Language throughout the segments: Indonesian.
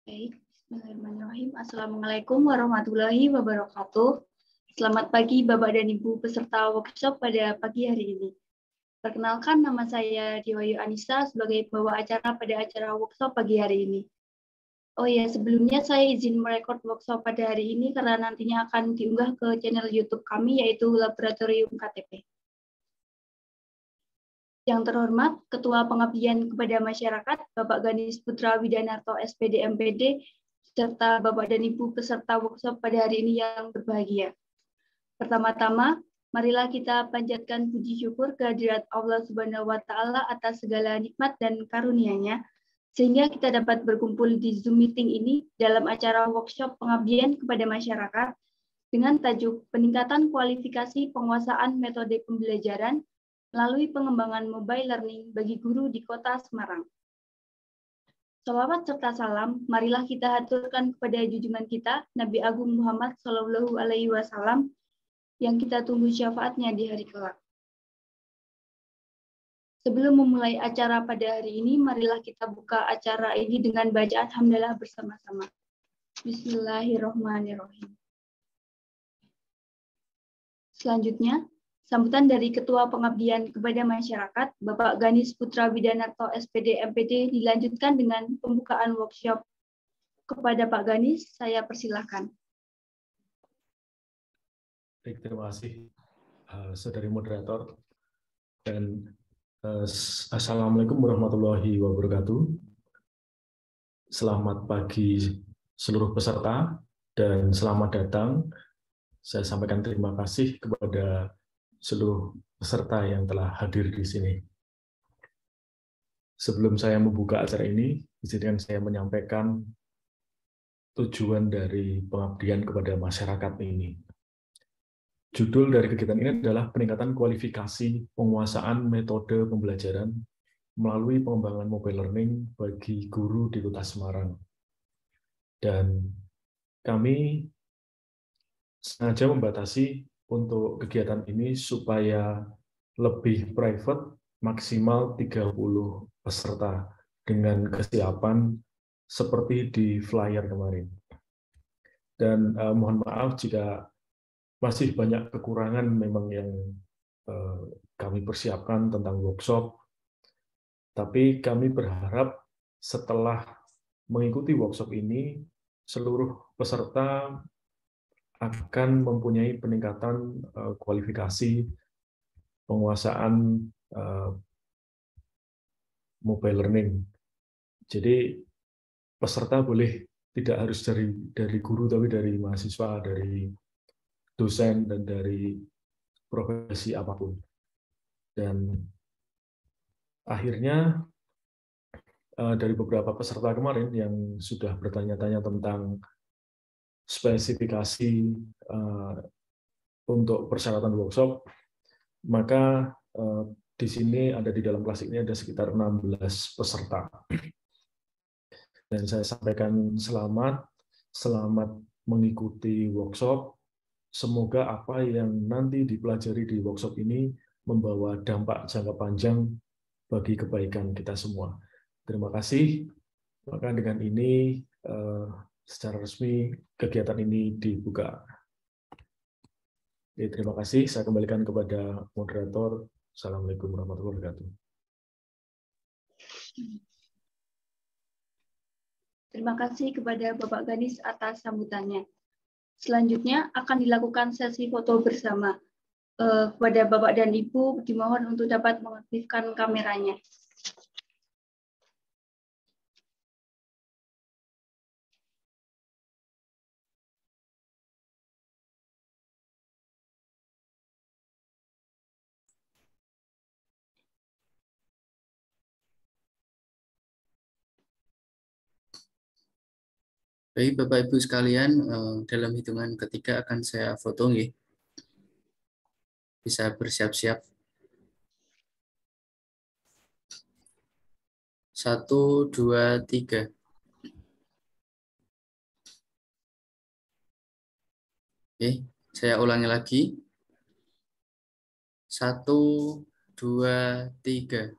Baik, bismillahirrahmanirrahim. Assalamualaikum warahmatullahi wabarakatuh. Selamat pagi Bapak dan Ibu peserta workshop pada pagi hari ini. Perkenalkan, nama saya Diwayu Anissa sebagai pembawa acara pada acara workshop pagi hari ini. Oh ya, sebelumnya saya izin merekod workshop pada hari ini karena nantinya akan diunggah ke channel YouTube kami, yaitu Laboratorium KTP. Yang terhormat, Ketua Pengabdian kepada Masyarakat, Bapak Ganis Putra Widanarto, SPD MPD, serta Bapak dan Ibu peserta workshop pada hari ini yang berbahagia. Pertama-tama, marilah kita panjatkan puji syukur kehadirat Allah Subhanahu wa Ta'ala atas segala nikmat dan karunia-Nya, sehingga kita dapat berkumpul di Zoom meeting ini dalam acara workshop pengabdian kepada masyarakat dengan tajuk peningkatan kualifikasi penguasaan metode pembelajaran melalui pengembangan mobile learning bagi guru di Kota Semarang. Salawat serta salam, marilah kita haturkan kepada junjungan kita, Nabi Agung Muhammad Shallallahu Alaihi Wasallam, yang kita tunggu syafaatnya di hari kelak. Sebelum memulai acara pada hari ini, marilah kita buka acara ini dengan bacaan hamdalah bersama-sama. Bismillahirrahmanirrahim. Selanjutnya, sambutan dari Ketua Pengabdian kepada Masyarakat, Bapak Ganis Putra Widanarto, SPD MPD, dilanjutkan dengan pembukaan workshop. Kepada Pak Ganis, saya persilahkan. Baik, terima kasih, Saudari Moderator. Dan Assalamualaikum warahmatullahi wabarakatuh. Selamat pagi seluruh peserta dan selamat datang. Saya sampaikan terima kasih kepada seluruh peserta yang telah hadir di sini. Sebelum saya membuka acara ini, izinkan saya menyampaikan tujuan dari pengabdian kepada masyarakat ini. Judul dari kegiatan ini adalah peningkatan kualifikasi penguasaan metode pembelajaran melalui pengembangan mobile learning bagi guru di Kota Semarang. Dan kami sengaja membatasi untuk kegiatan ini supaya lebih private, maksimal 30 peserta dengan kesiapan seperti di flyer kemarin. Dan mohon maaf jika masih banyak kekurangan memang yang kami persiapkan tentang workshop, tapi kami berharap setelah mengikuti workshop ini, seluruh peserta akan mempunyai peningkatan kualifikasi penguasaan mobile learning. Jadi peserta boleh tidak harus dari guru, tapi dari mahasiswa, dari dosen, dan dari profesi apapun. Dan akhirnya dari beberapa peserta kemarin yang sudah bertanya-tanya tentang spesifikasi untuk persyaratan workshop, maka di sini ada di dalam kelas ini ada sekitar 16 peserta. Dan saya sampaikan selamat mengikuti workshop. Semoga apa yang nanti dipelajari di workshop ini membawa dampak jangka panjang bagi kebaikan kita semua. Terima kasih. Maka dengan ini secara resmi kegiatan ini dibuka. Terima kasih. Saya kembalikan kepada moderator. Assalamualaikum warahmatullahi wabarakatuh. Terima kasih kepada Bapak Ganis atas sambutannya. Selanjutnya akan dilakukan sesi foto bersama. Kepada Bapak dan Ibu dimohon untuk dapat mengaktifkan kameranya. Baik, Bapak Ibu sekalian, dalam hitungan ketiga akan saya foto nggih. Bisa bersiap-siap. 1, 2, 3. Oke, saya ulangi lagi. 1, 2, 3.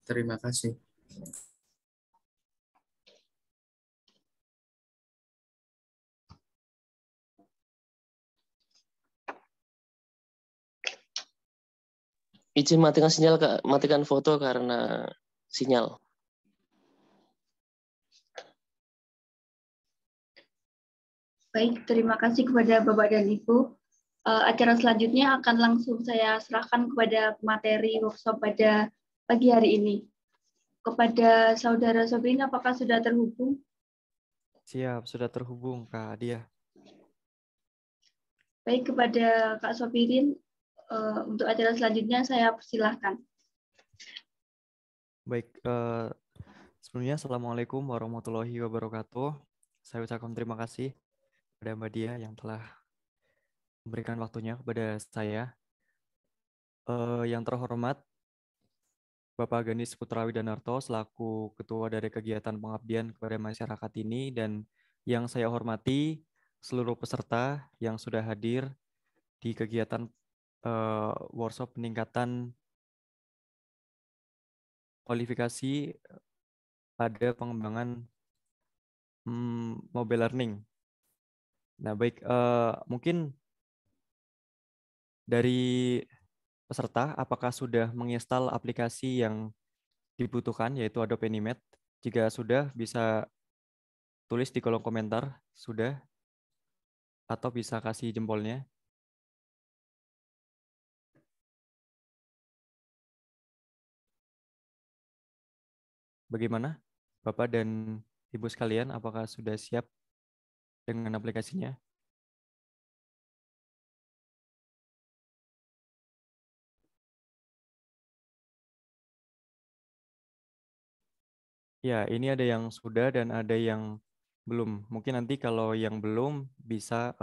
Terima kasih. Izin matikan sinyal, Kak. Matikan foto karena sinyal. Baik, terima kasih kepada Bapak dan Ibu. Acara selanjutnya akan langsung saya serahkan kepada materi workshop pada pagi hari ini. Kepada Saudara Sobrin, apakah sudah terhubung? Siap, sudah terhubung Kak Dia. Baik, kepada Kak Sopirin, untuk acara selanjutnya saya persilahkan. Baik, sebelumnya Assalamualaikum warahmatullahi wabarakatuh. Saya ucapkan terima kasih kepada Mbak Dia yang telah memberikan waktunya kepada saya. Yang terhormat, Bapak Ganis Putra Widanarto selaku Ketua dari Kegiatan Pengabdian kepada Masyarakat ini, dan yang saya hormati seluruh peserta yang sudah hadir di kegiatan workshop peningkatan kualifikasi pada pengembangan mobile learning. Nah, baik, mungkin dari peserta, apakah sudah menginstal aplikasi yang dibutuhkan, yaitu Adobe Animate? Jika sudah, bisa tulis di kolom komentar, sudah, atau bisa kasih jempolnya. Bagaimana, Bapak dan Ibu sekalian, apakah sudah siap dengan aplikasinya? Ya, ini ada yang sudah dan ada yang belum. Mungkin nanti kalau yang belum bisa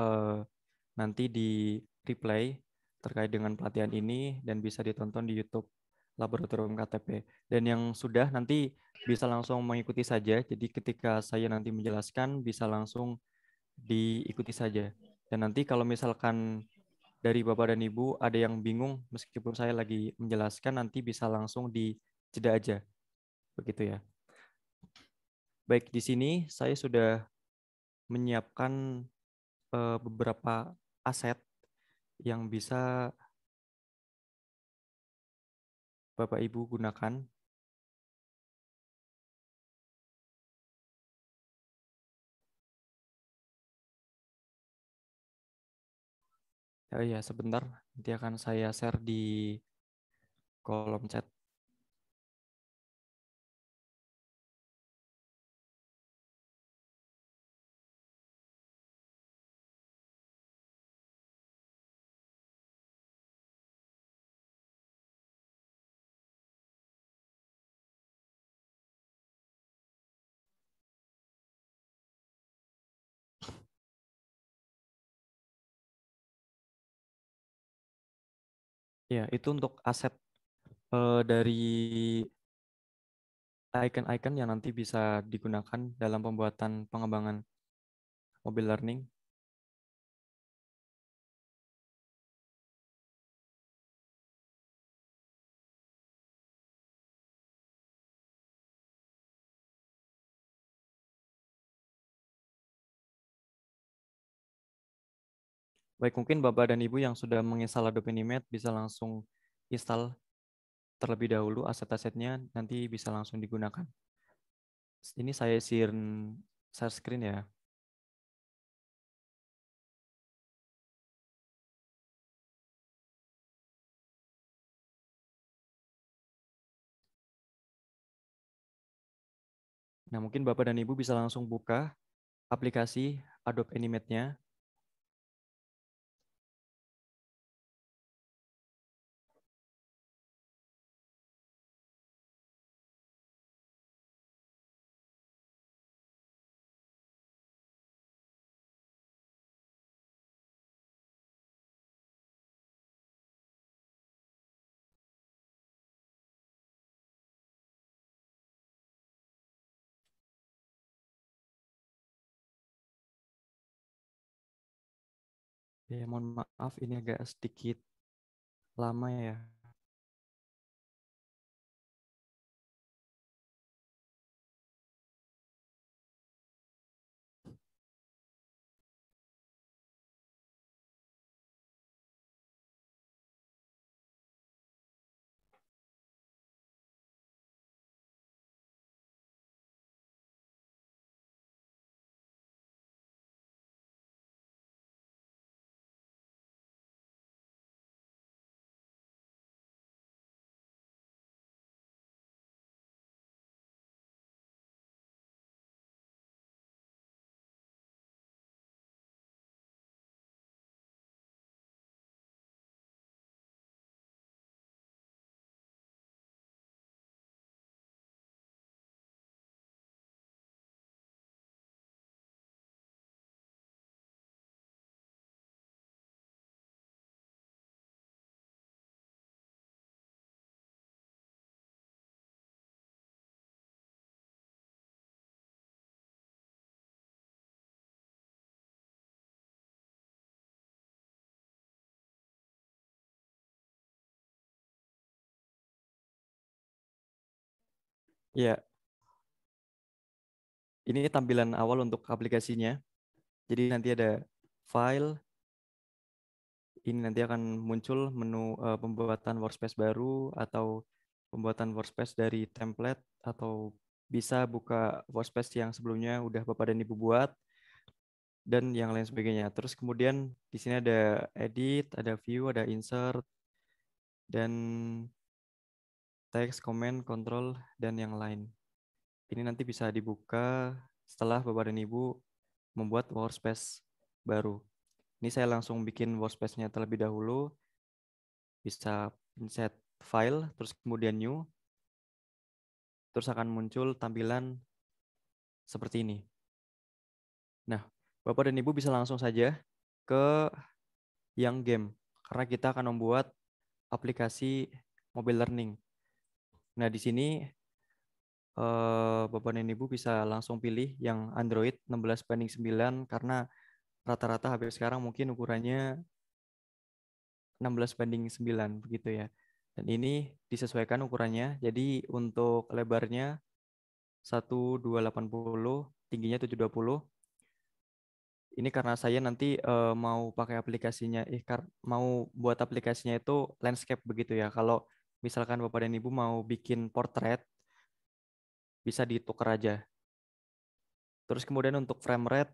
nanti di replay terkait dengan pelatihan ini dan bisa ditonton di YouTube Laboratorium KTP. Dan yang sudah nanti bisa langsung mengikuti saja. Jadi ketika saya nanti menjelaskan bisa langsung diikuti saja. Dan nanti kalau misalkan dari Bapak dan Ibu ada yang bingung meskipun saya lagi menjelaskan, nanti bisa langsung di jeda aja. Begitu ya. Baik, di sini saya sudah menyiapkan beberapa aset yang bisa Bapak Ibu gunakan. Ya, sebentar, nanti akan saya share di kolom chat. Ya, itu untuk aset dari icon-icon yang nanti bisa digunakan dalam pembuatan pengembangan mobile learning. Baik, mungkin Bapak dan Ibu yang sudah menginstal Adobe Animate bisa langsung install terlebih dahulu aset-asetnya, nanti bisa langsung digunakan. Ini saya share screen ya. Nah, mungkin Bapak dan Ibu bisa langsung buka aplikasi Adobe Animate-nya. Ya, mohon maaf ini agak sedikit lama ya. Ya, ini tampilan awal untuk aplikasinya. Jadi nanti ada file, ini nanti akan muncul menu pembuatan workspace baru atau pembuatan workspace dari template, atau bisa buka workspace yang sebelumnya udah Bapak dan Ibu buat, dan yang lain sebagainya. Terus kemudian di sini ada edit, ada view, ada insert, dan text, comment, control, dan yang lain. Ini nanti bisa dibuka setelah Bapak dan Ibu membuat workspace baru. Ini saya langsung bikin workspace-nya terlebih dahulu. Bisa insert file, terus kemudian new, terus akan muncul tampilan seperti ini. Nah, Bapak dan Ibu bisa langsung saja ke yang game, karena kita akan membuat aplikasi mobile learning. Nah, di sini Bapak dan Ibu bisa langsung pilih yang Android 16:9, karena rata-rata HP sekarang mungkin ukurannya 16:9 begitu ya. Dan ini disesuaikan ukurannya. Jadi untuk lebarnya 1280, tingginya 720. Ini karena saya nanti mau pakai aplikasinya, mau buat aplikasinya itu landscape begitu ya. Kalau misalkan Bapak dan Ibu mau bikin portrait, bisa ditukar aja. Terus kemudian untuk frame rate,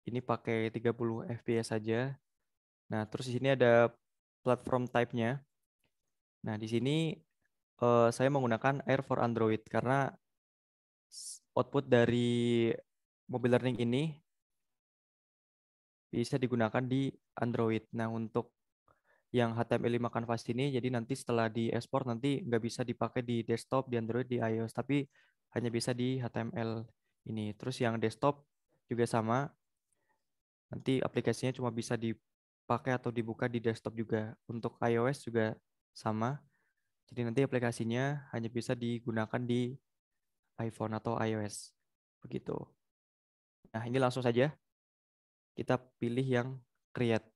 ini pakai 30 fps saja. Nah, terus di sini ada platform type-nya. Nah, di sini saya menggunakan Air for Android karena output dari mobile learning ini bisa digunakan di Android. Nah, untuk yang HTML5 Canvas ini, jadi nanti setelah di export nanti nggak bisa dipakai di desktop, di Android, di iOS, tapi hanya bisa di HTML ini. Terus yang desktop juga sama, nanti aplikasinya cuma bisa dipakai atau dibuka di desktop juga. Untuk iOS juga sama, jadi nanti aplikasinya hanya bisa digunakan di iPhone atau iOS. Begitu. Nah, ini langsung saja kita pilih yang create.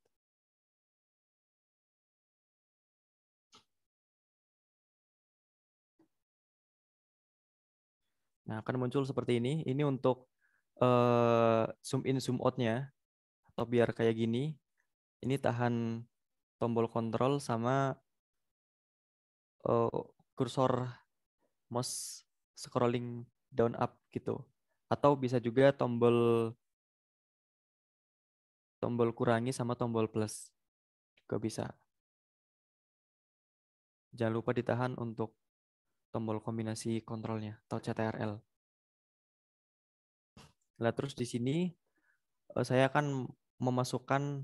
Nah, akan muncul seperti ini. Ini untuk zoom in, zoom out-nya, atau biar kayak gini. Ini tahan tombol kontrol sama kursor mouse scrolling down up gitu. Atau bisa juga tombol kurangi sama tombol plus. Juga bisa. Jangan lupa ditahan untuk tombol kombinasi kontrolnya atau CTRL. Nah, terus di sini saya akan memasukkan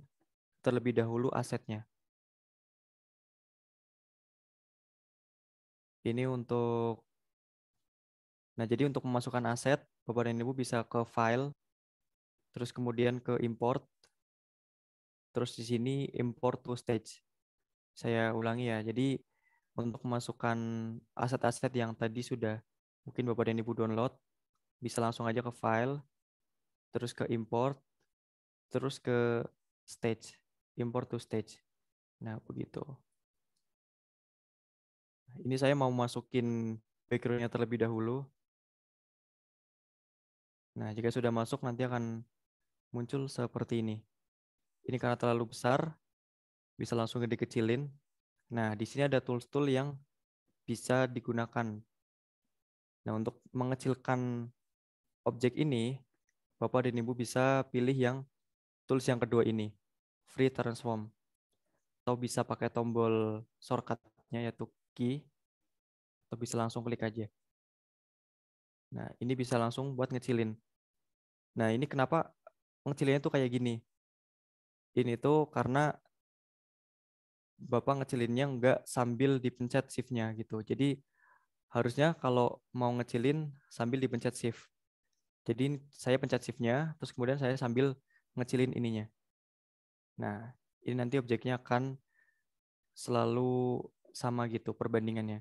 terlebih dahulu asetnya. Ini untuk, nah jadi untuk memasukkan aset, Bapak dan Ibu bisa ke file, terus kemudian ke import, terus di sini import to stage. Saya ulangi ya, jadi untuk memasukkan aset-aset yang tadi sudah mungkin Bapak dan Ibu download, bisa langsung aja ke file, terus ke import, terus ke stage, import to stage. Nah, begitu. Ini saya mau masukin background-nya terlebih dahulu. Nah, jika sudah masuk nanti akan muncul seperti ini. Ini karena terlalu besar, bisa langsung dikecilin. Nah, di sini ada tools-tool yang bisa digunakan. Nah, untuk mengecilkan objek ini, Bapak dan Ibu bisa pilih yang tools yang kedua ini, Free Transform. Atau bisa pakai tombol shortcut-nya yaitu key, atau bisa langsung klik aja. Nah, ini bisa langsung buat ngecilin. Nah, ini kenapa ngecilinnya tuh kayak gini? Ini tuh karena Bapak ngecilinnya nggak sambil dipencet shift-nya gitu. Jadi harusnya kalau mau ngecilin sambil dipencet shift. Jadi saya pencet shift-nya, terus kemudian saya sambil ngecilin ininya. Nah, ini nanti objeknya akan selalu sama gitu perbandingannya.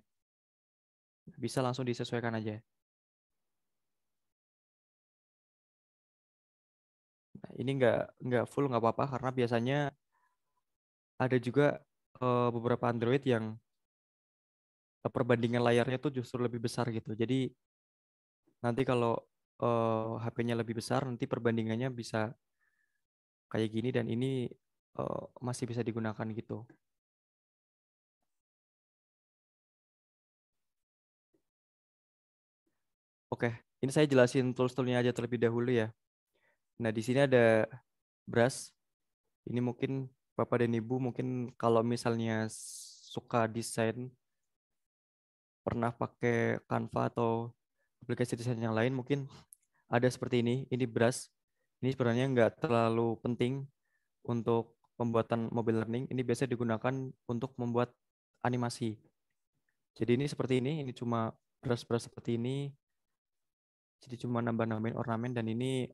Bisa langsung disesuaikan aja. Nah, ini nggak full nggak apa-apa karena biasanya ada juga beberapa Android yang perbandingan layarnya tuh justru lebih besar gitu. Jadi nanti kalau HP-nya lebih besar, nanti perbandingannya bisa kayak gini dan ini masih bisa digunakan gitu. Oke, ini saya jelasin tools-toolnya aja terlebih dahulu ya. Nah, di sini ada brush. Ini mungkin Bapak dan Ibu mungkin kalau misalnya suka desain, pernah pakai Canva atau aplikasi desain yang lain, mungkin ada seperti ini. Ini brush. Ini sebenarnya nggak terlalu penting untuk pembuatan mobile learning. Ini biasa digunakan untuk membuat animasi. Jadi ini seperti ini cuma brush-brush seperti ini. Jadi cuma nambah-nambahin ornamen dan ini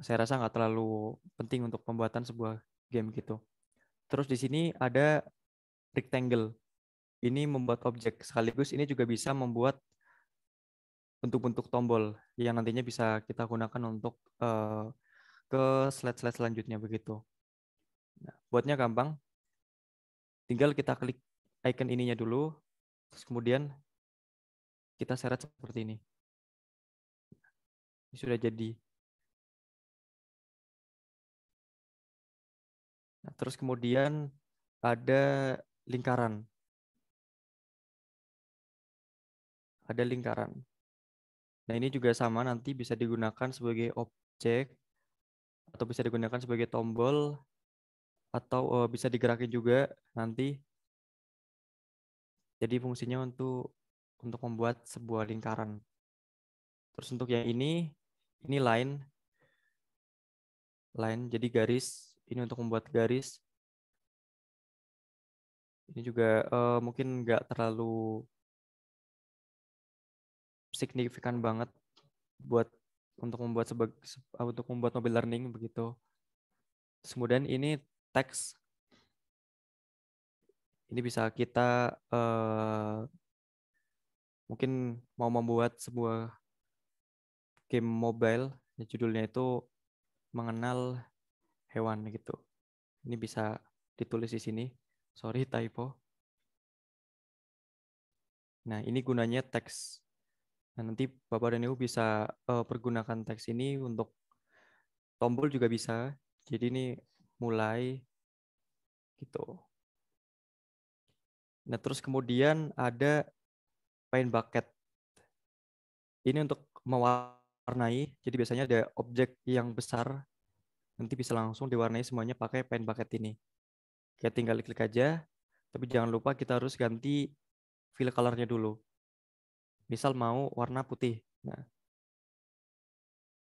saya rasa nggak terlalu penting untuk pembuatan sebuah game gitu. Terus di sini ada rectangle. Ini membuat objek sekaligus ini juga bisa membuat bentuk-bentuk tombol yang nantinya bisa kita gunakan untuk ke slide-slide selanjutnya begitu. Nah, buatnya gampang. Tinggal kita klik icon ininya dulu, terus kemudian kita seret seperti ini. Ini sudah jadi. Nah, terus kemudian ada lingkaran. Ada lingkaran. Nah, ini juga sama, nanti bisa digunakan sebagai objek atau bisa digunakan sebagai tombol atau bisa digerakin juga nanti. Jadi fungsinya untuk membuat sebuah lingkaran. Terus untuk yang ini line. Jadi garis. Ini untuk membuat garis. Ini juga mungkin nggak terlalu signifikan banget buat untuk membuat mobile learning begitu. Terus kemudian ini teks. Ini bisa kita mungkin mau membuat sebuah game mobile, judulnya itu mengenal hewan gitu. Ini bisa ditulis di sini. Sorry typo. Nah, ini gunanya teks. Nah, nanti Bapak dan Ibu bisa pergunakan teks ini untuk tombol juga bisa. Jadi ini mulai gitu. Nah, terus kemudian ada paint bucket. Ini untuk mewarnai. Jadi biasanya ada objek yang besar. Nanti bisa langsung diwarnai semuanya pakai paint bucket ini. Kita tinggal klik aja. Tapi jangan lupa kita harus ganti fill color-nya dulu. Misal mau warna putih. Nah,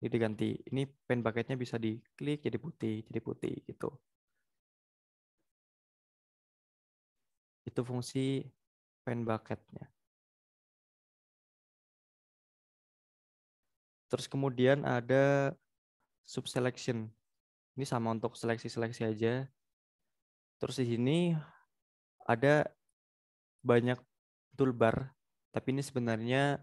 ini diganti. Ini paint bucket-nya bisa diklik jadi putih gitu. Itu fungsi paint bucket-nya. Terus kemudian ada subselection. Ini sama untuk seleksi-seleksi aja. Terus di sini ada banyak toolbar, tapi ini sebenarnya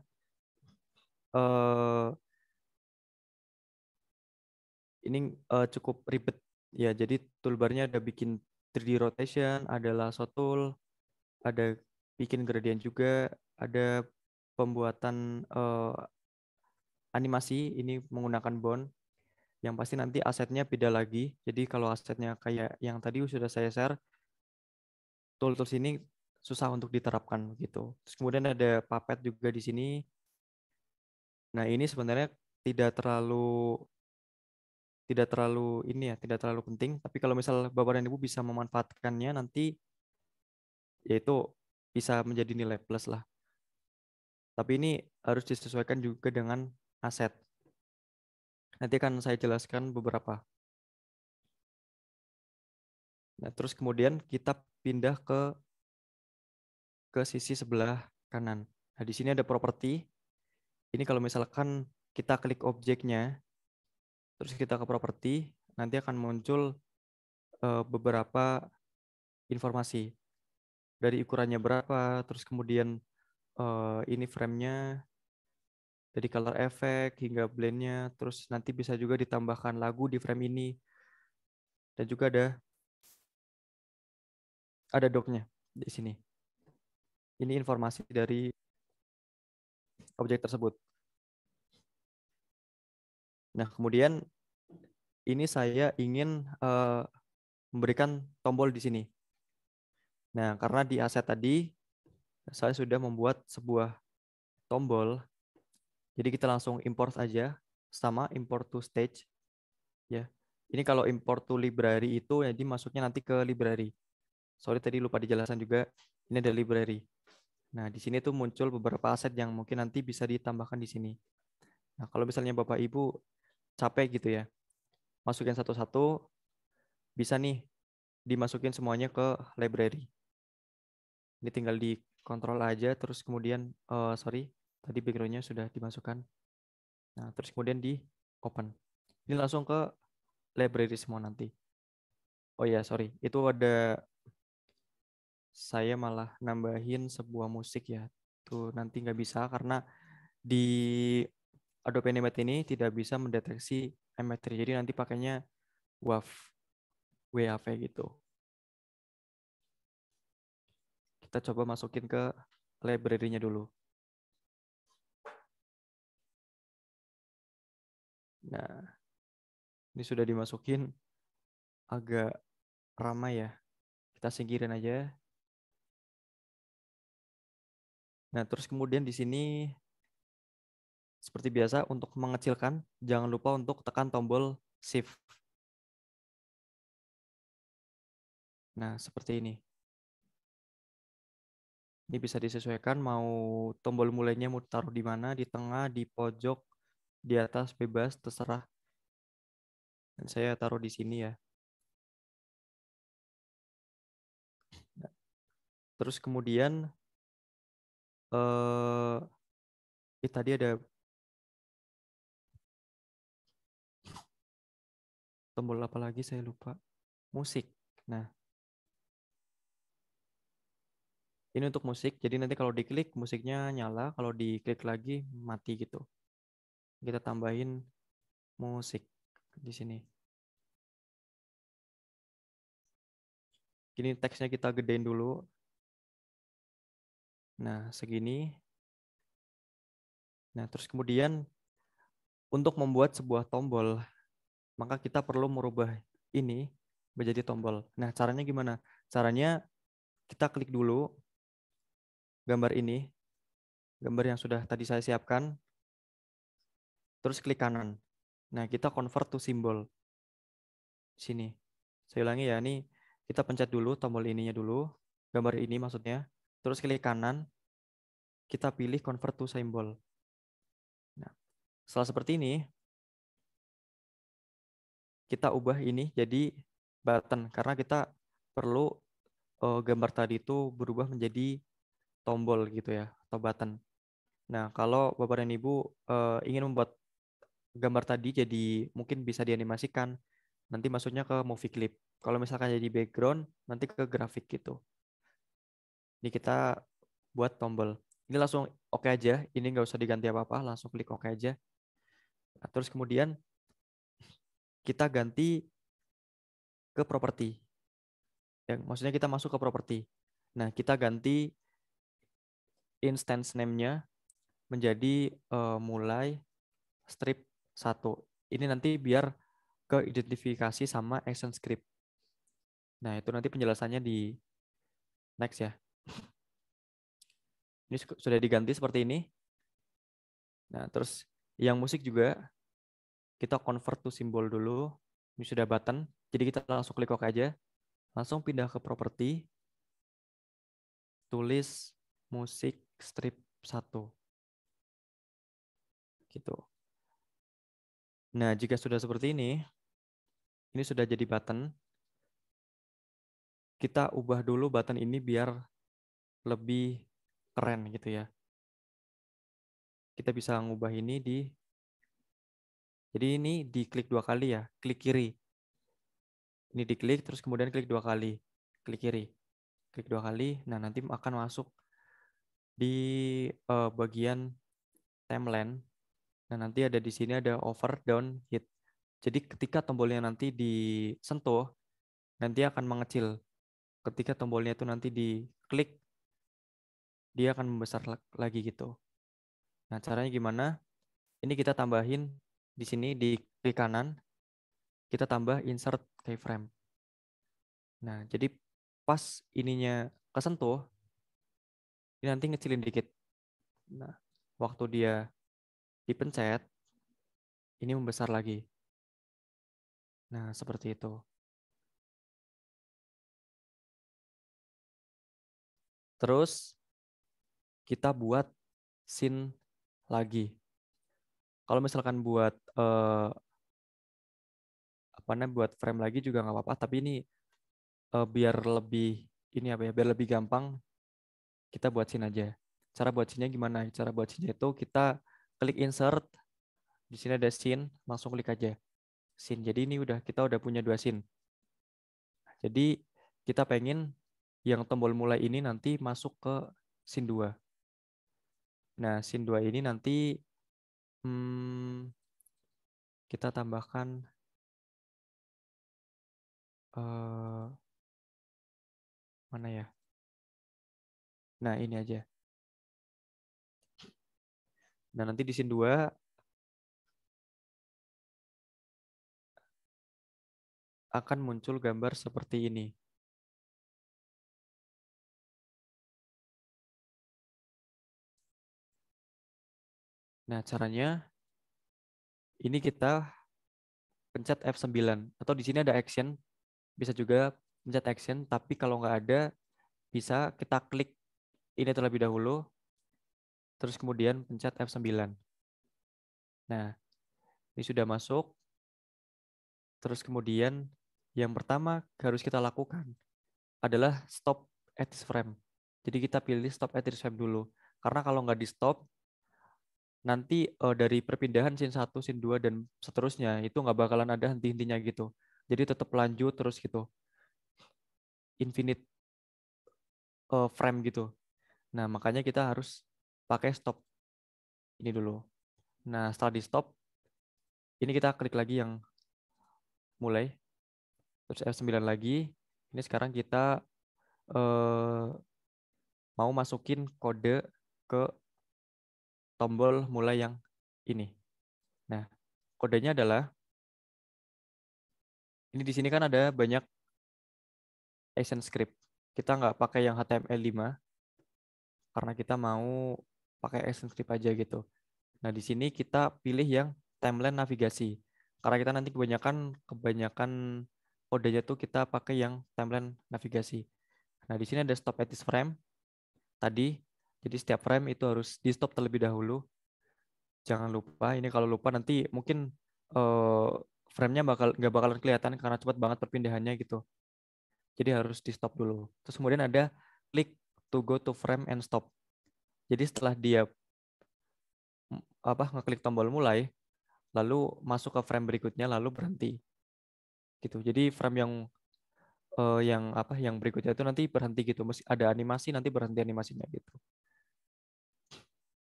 cukup ribet ya. Jadi toolbarnya ada bikin 3D rotation, ada lasso tool, ada bikin gradient juga, ada pembuatan animasi ini menggunakan bond. Yang pasti nanti asetnya beda lagi. Jadi kalau asetnya kayak yang tadi sudah saya share, tools ini susah untuk diterapkan gitu. Terus kemudian ada puppet juga di sini. Nah, ini sebenarnya tidak terlalu tidak terlalu penting, tapi kalau misal Bapak dan Ibu bisa memanfaatkannya nanti yaitu bisa menjadi nilai plus lah. Tapi ini harus disesuaikan juga dengan aset. Nanti akan saya jelaskan beberapa. Nah, terus kemudian kita pindah ke sisi sebelah kanan. Nah, di sini ada properti. Ini kalau misalkan kita klik objeknya, terus kita ke properti, nanti akan muncul beberapa informasi. Dari ukurannya berapa, terus kemudian ini frame-nya, dari color effect hingga blend-nya, terus nanti bisa juga ditambahkan lagu di frame ini. Dan juga ada dock-nya di sini. Ini informasi dari objek tersebut. Nah, kemudian ini saya ingin memberikan tombol di sini. Nah, karena di aset tadi saya sudah membuat sebuah tombol, jadi kita langsung import aja, sama import to stage. Ya, ini kalau import to library itu jadi masuknya nanti ke library. Sorry tadi lupa dijelasin juga, ini ada library. Nah, di sini tuh muncul beberapa aset yang mungkin nanti bisa ditambahkan di sini. Nah, kalau misalnya Bapak Ibu capek gitu ya, masukin satu-satu, bisa nih dimasukin semuanya ke library. Ini tinggal dikontrol aja, terus kemudian, sorry, tadi background-nya sudah dimasukkan. Nah, terus kemudian di open. Ini langsung ke library semua nanti. Oh ya, sorry, itu ada, saya malah nambahin sebuah musik ya. Tuh nanti nggak bisa karena di Adobe Animate ini tidak bisa mendeteksi MP3. Jadi nanti pakainya WAV, WAV gitu. Kita coba masukin ke library-nya dulu. Nah, ini sudah dimasukin, agak ramai ya. Kita singkirin aja. Nah, terus kemudian di sini seperti biasa untuk mengecilkan, jangan lupa untuk tekan tombol Shift. Nah, seperti ini. Ini bisa disesuaikan mau tombol mulainya mau taruh di mana, di tengah, di pojok, di atas, bebas, terserah. Dan saya taruh di sini ya. Nah, terus kemudian tadi ada tombol apa lagi saya lupa. Musik. Nah, ini untuk musik. Jadi nanti kalau diklik musiknya nyala, kalau diklik lagi mati gitu. Kita tambahin musik di sini. Ini teksnya kita gedein dulu. Nah, segini. Nah, terus kemudian untuk membuat sebuah tombol, maka kita perlu merubah ini menjadi tombol. Nah, caranya gimana? Caranya kita klik dulu gambar ini, gambar yang sudah tadi saya siapkan, terus klik kanan. Nah, kita convert to symbol. Sini. Saya ulangi ya, ini kita pencet dulu tombol ininya dulu, gambar ini maksudnya, terus klik kanan, kita pilih convert to symbol. Nah, setelah seperti ini, kita ubah ini jadi button, karena kita perlu gambar tadi itu berubah menjadi tombol gitu ya, atau button. Nah, kalau Bapak dan Ibu ingin membuat gambar tadi jadi mungkin bisa dianimasikan, nanti masuknya ke movie clip. Kalau misalkan jadi background, nanti ke grafik gitu. Ini kita buat tombol. Ini langsung oke aja, ini nggak usah diganti apa-apa, langsung klik oke aja. Nah, terus kemudian kita ganti ke properti. Ya, maksudnya kita masuk ke properti. Nah, kita ganti instance name-nya menjadi mulai strip 1. Ini nanti biar keidentifikasi sama action script. Nah, itu nanti penjelasannya di next ya. Ini sudah diganti seperti ini. Nah, terus yang musik juga kita convert to symbol dulu. Ini sudah button. Jadi kita langsung klik OK aja. Langsung pindah ke properti. Tulis musik strip 1. Gitu. Nah, jika sudah seperti ini sudah jadi button. Kita ubah dulu button ini biar lebih keren gitu ya. Kita bisa ngubah ini jadi ini diklik 2 kali ya, klik kiri. Ini diklik terus kemudian klik 2 kali, klik kiri. Klik 2 kali, nah nanti akan masuk di bagian timeline. Nah, nanti ada di sini ada over, down, hit. Jadi ketika tombolnya nanti disentuh, nanti akan mengecil. Ketika tombolnya itu nanti diklik, dia akan membesar lagi gitu. Nah, caranya gimana? Ini kita tambahin di sini di klik kanan, kita tambah insert keyframe. Nah, jadi pas ininya kesentuh, ini nanti ngecilin dikit. Nah, waktu dia dipencet, ini membesar lagi. Nah, seperti itu. Terus kita buat scene lagi. Kalau misalkan buat buat frame lagi juga nggak apa-apa, tapi ini biar lebih biar lebih gampang kita buat scene aja. Cara buat scene-nya gimana? Cara buat scene itu kita klik insert, di sini ada scene, langsung klik aja scene. Jadi ini kita udah punya 2 scene. Jadi kita pengen yang tombol mulai ini nanti masuk ke scene 2. Nah, scene 2 ini nanti kita tambahkan mana ya? Nah, ini aja. Nah, nanti di scene 2 akan muncul gambar seperti ini. Nah, caranya ini kita pencet F9 atau di sini ada action, bisa juga pencet action, tapi kalau nggak ada bisa kita klik ini terlebih dahulu, terus kemudian pencet F9. Nah, ini sudah masuk. Terus kemudian yang pertama harus kita lakukan adalah stop at this frame. Jadi kita pilih stop at this frame dulu. Karena kalau nggak di stop, nanti dari perpindahan scene 1, scene 2, dan seterusnya itu nggak bakalan ada henti-hentinya gitu. Jadi tetap lanjut terus gitu. Infinite frame gitu. Nah, makanya kita harus pakai stop ini dulu. Nah, setelah di stop, ini kita klik lagi yang mulai. Terus F9 lagi. Ini sekarang kita mau masukin kode ke tombol mulai yang ini. Nah, kodenya adalah ini di sini kan ada banyak ActionScript. Kita nggak pakai yang HTML5 karena kita mau pakai ActionScript aja gitu. Nah, di sini kita pilih yang timeline navigasi. Karena kita nanti kebanyakan kodenya tuh kita pakai yang timeline navigasi. Nah, di sini ada stop at this frame tadi. Jadi setiap frame itu harus di stop terlebih dahulu. Jangan lupa, ini kalau lupa nanti mungkin frame-nya nggak bakalan kelihatan karena cepat banget perpindahannya gitu. Jadi harus di stop dulu. Terus kemudian ada click to go to frame and stop. Jadi setelah dia ngeklik tombol mulai, lalu masuk ke frame berikutnya, lalu berhenti. Gitu. Jadi frame yang berikutnya itu nanti berhenti gitu. Mesti ada animasi, nanti berhenti animasinya gitu.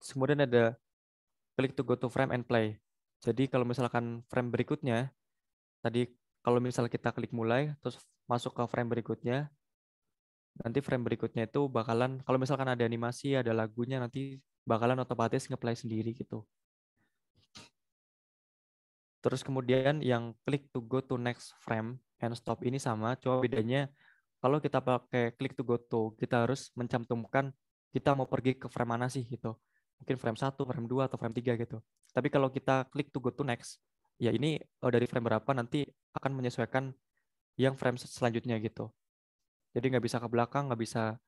Kemudian ada click to go to frame and play. Jadi kalau misalkan frame berikutnya, tadi kalau misal kita klik mulai, terus masuk ke frame berikutnya, nanti frame berikutnya itu bakalan, kalau misalkan ada animasi, ada lagunya, nanti bakalan otomatis nge-play sendiri gitu. Terus kemudian yang click to go to next frame and stop ini sama, cuma bedanya kalau kita pakai click to go to, kita harus mencantumkan kita mau pergi ke frame mana sih gitu. Mungkin frame 1, frame 2, atau frame 3 gitu. Tapi kalau kita klik to go to next, ya ini dari frame berapa nanti akan menyesuaikan yang frame selanjutnya gitu. Jadi nggak bisa ke belakang, nggak bisa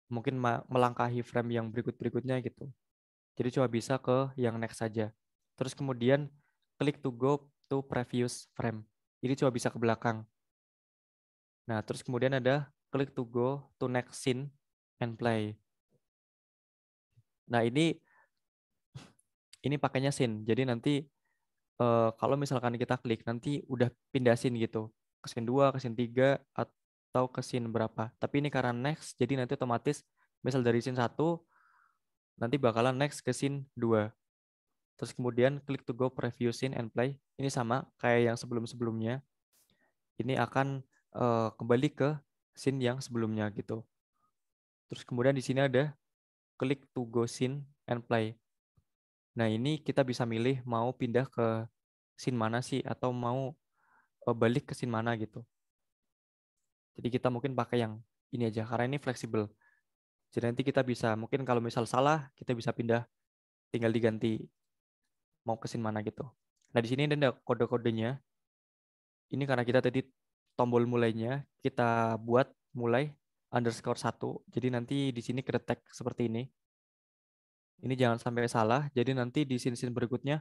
mungkin melangkahi frame yang berikut-berikutnya gitu. Jadi cuma bisa ke yang next saja. Terus kemudian klik to go to previous frame. Ini cuma bisa ke belakang. Nah, terus kemudian ada klik to go to next scene and play. Nah, ini pakainya scene. Jadi nanti kalau misalkan kita klik nanti udah pindah scene gitu. Ke scene 2, ke scene 3 atau ke scene berapa. Tapi ini karena next jadi nanti otomatis misal dari scene 1 nanti bakalan next ke scene 2. Terus kemudian klik to go preview scene and play. Ini sama kayak yang sebelum-sebelumnya. Ini akan kembali ke scene yang sebelumnya gitu. Terus kemudian di sini ada click to go scene and play. Nah, ini kita bisa milih mau pindah ke scene mana sih, atau mau balik ke scene mana gitu. Jadi kita mungkin pakai yang ini aja, karena ini fleksibel. Jadi nanti kita bisa, mungkin kalau misal salah, kita bisa pindah, tinggal diganti mau ke scene mana gitu. Nah, di sini ada kode-kodenya. Ini karena kita tadi tombol mulainya, kita buat mulai _1. Jadi nanti di sini kedetek seperti ini. Ini jangan sampai salah. Jadi nanti di scene-scene berikutnya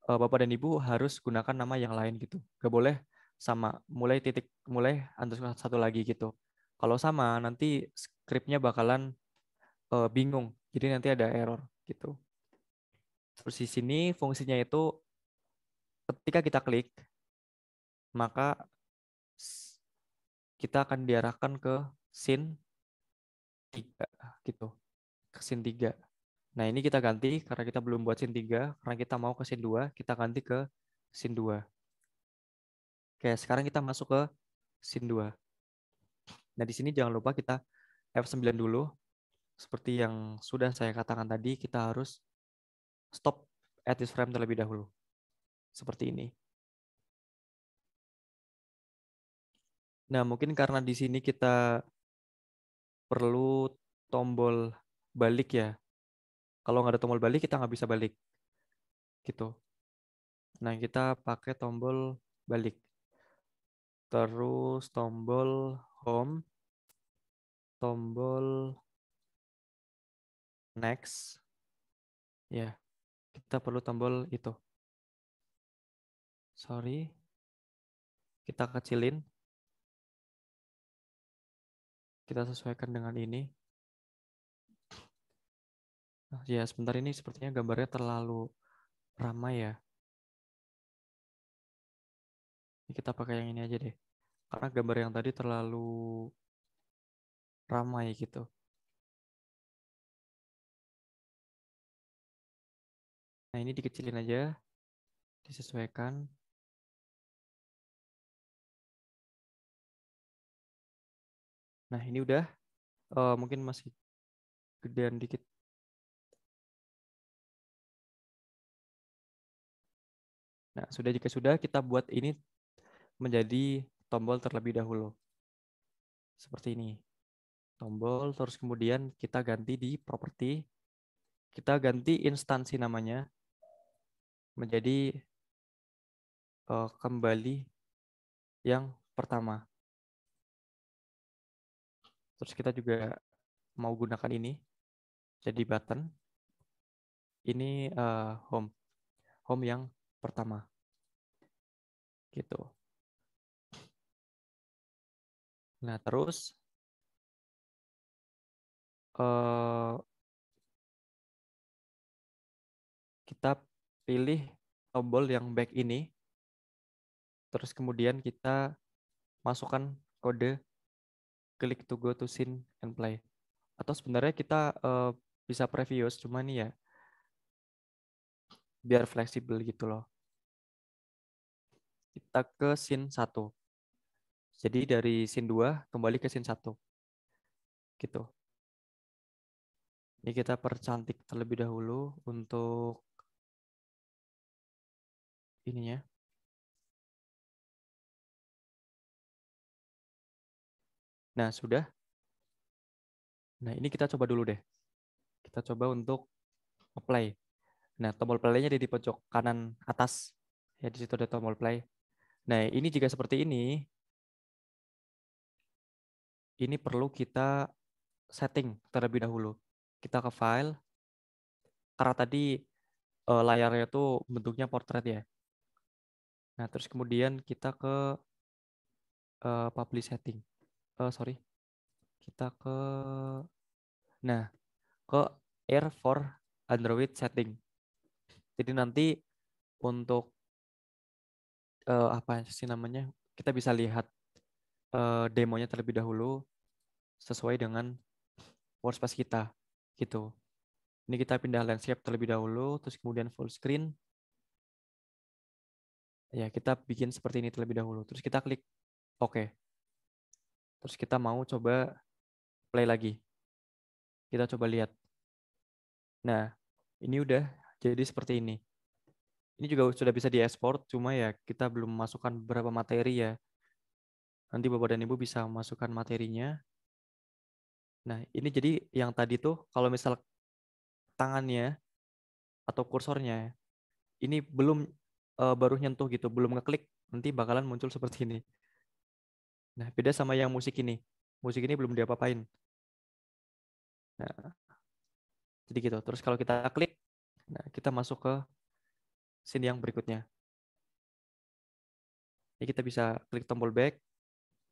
Bapak dan Ibu harus gunakan nama yang lain gitu. Gak boleh sama mulai _1 lagi gitu. Kalau sama nanti skripnya bakalan bingung. Jadi nanti ada error gitu. Terus di sini fungsinya itu ketika kita klik, maka kita akan diarahkan ke scene 3 gitu. Ke scene 3. Nah, ini kita ganti karena kita belum buat scene 3, karena kita mau ke scene 2, kita ganti ke scene 2. Oke, sekarang kita masuk ke scene 2. Nah, di sini jangan lupa kita F9 dulu. Seperti yang sudah saya katakan tadi, kita harus stop at this frame terlebih dahulu. Seperti ini. Nah, mungkin karena di sini kita perlu tombol balik ya. Kalau nggak ada tombol balik, kita nggak bisa balik. Gitu. Nah, kita pakai tombol balik. Terus tombol home, tombol next. Ya, kita perlu tombol itu. Sorry. Kita kecilin. Kita sesuaikan dengan ini. Nah, ya, sebentar, ini sepertinya gambarnya terlalu ramai ya. Ini kita pakai yang ini aja deh. Karena gambar yang tadi terlalu ramai gitu. Nah, ini dikecilin aja. Disesuaikan. Nah, ini udah. Mungkin masih gedean dikit. Nah, jika sudah, kita buat ini menjadi tombol terlebih dahulu. Seperti ini. Tombol, terus kemudian kita ganti di properti. Kita ganti instansi namanya menjadi kembali yang pertama. Terus kita juga mau gunakan ini jadi button. Ini home. Home yang pertama. Gitu. Nah, terus kita pilih tombol yang back ini. Terus kemudian kita masukkan kode click to go to scene and play. Atau sebenarnya kita bisa previous, cuma ini ya biar fleksibel gitu loh. Kita ke scene 1. Jadi dari scene 2 kembali ke scene 1. Gitu. Ini kita percantik terlebih dahulu untuk ininya. Nah, sudah. Nah, ini kita coba dulu deh. Kita coba untuk apply. Nah, tombol play-nya ada di pojok kanan atas. Ya, di situ ada tombol play. Nah, ini jika seperti ini perlu kita setting terlebih dahulu. Kita ke file. Karena tadi layarnya tuh bentuknya portrait ya. Nah, terus kemudian kita ke publish setting. Sorry. Kita ke Air for Android setting. Jadi nanti untuk apa sih namanya? Kita bisa lihat demonya terlebih dahulu sesuai dengan workspace kita gitu. Ini kita pindah landscape terlebih dahulu, terus kemudian full screen. Ya, kita bikin seperti ini terlebih dahulu. Terus kita klik OK. Terus kita mau coba play lagi. Kita coba lihat. Nah, ini udah jadi seperti ini. Ini juga sudah bisa diekspor, cuma ya kita belum masukkan beberapa materi ya. Nanti Bapak dan Ibu bisa masukkan materinya. Nah, ini jadi yang tadi tuh kalau misal tangannya atau kursornya ini belum baru nyentuh gitu, belum ngeklik, nanti bakalan muncul seperti ini. Nah, beda sama yang musik ini. Musik ini belum diapa-apain. Nah, jadi gitu. Terus kalau kita klik, nah kita masuk ke scene yang berikutnya. Ini kita bisa klik tombol back,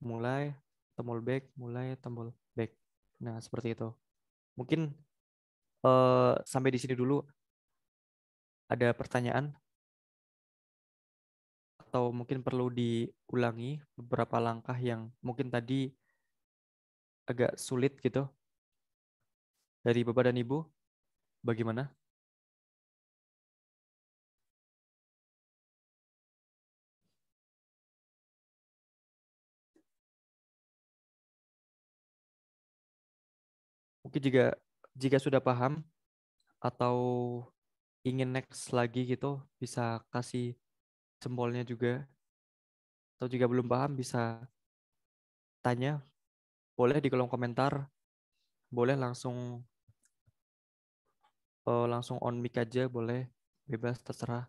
mulai, tombol back, mulai, tombol back. Nah, seperti itu. Mungkin sampai di sini dulu ada pertanyaan atau mungkin perlu diulangi beberapa langkah yang mungkin tadi agak sulit gitu dari Bapak dan Ibu. Bagaimana? Mungkin jika sudah paham atau ingin next lagi gitu, bisa kasih jempolnya juga. Atau jika belum paham bisa tanya, boleh di kolom komentar, boleh langsung on mic aja, boleh bebas terserah.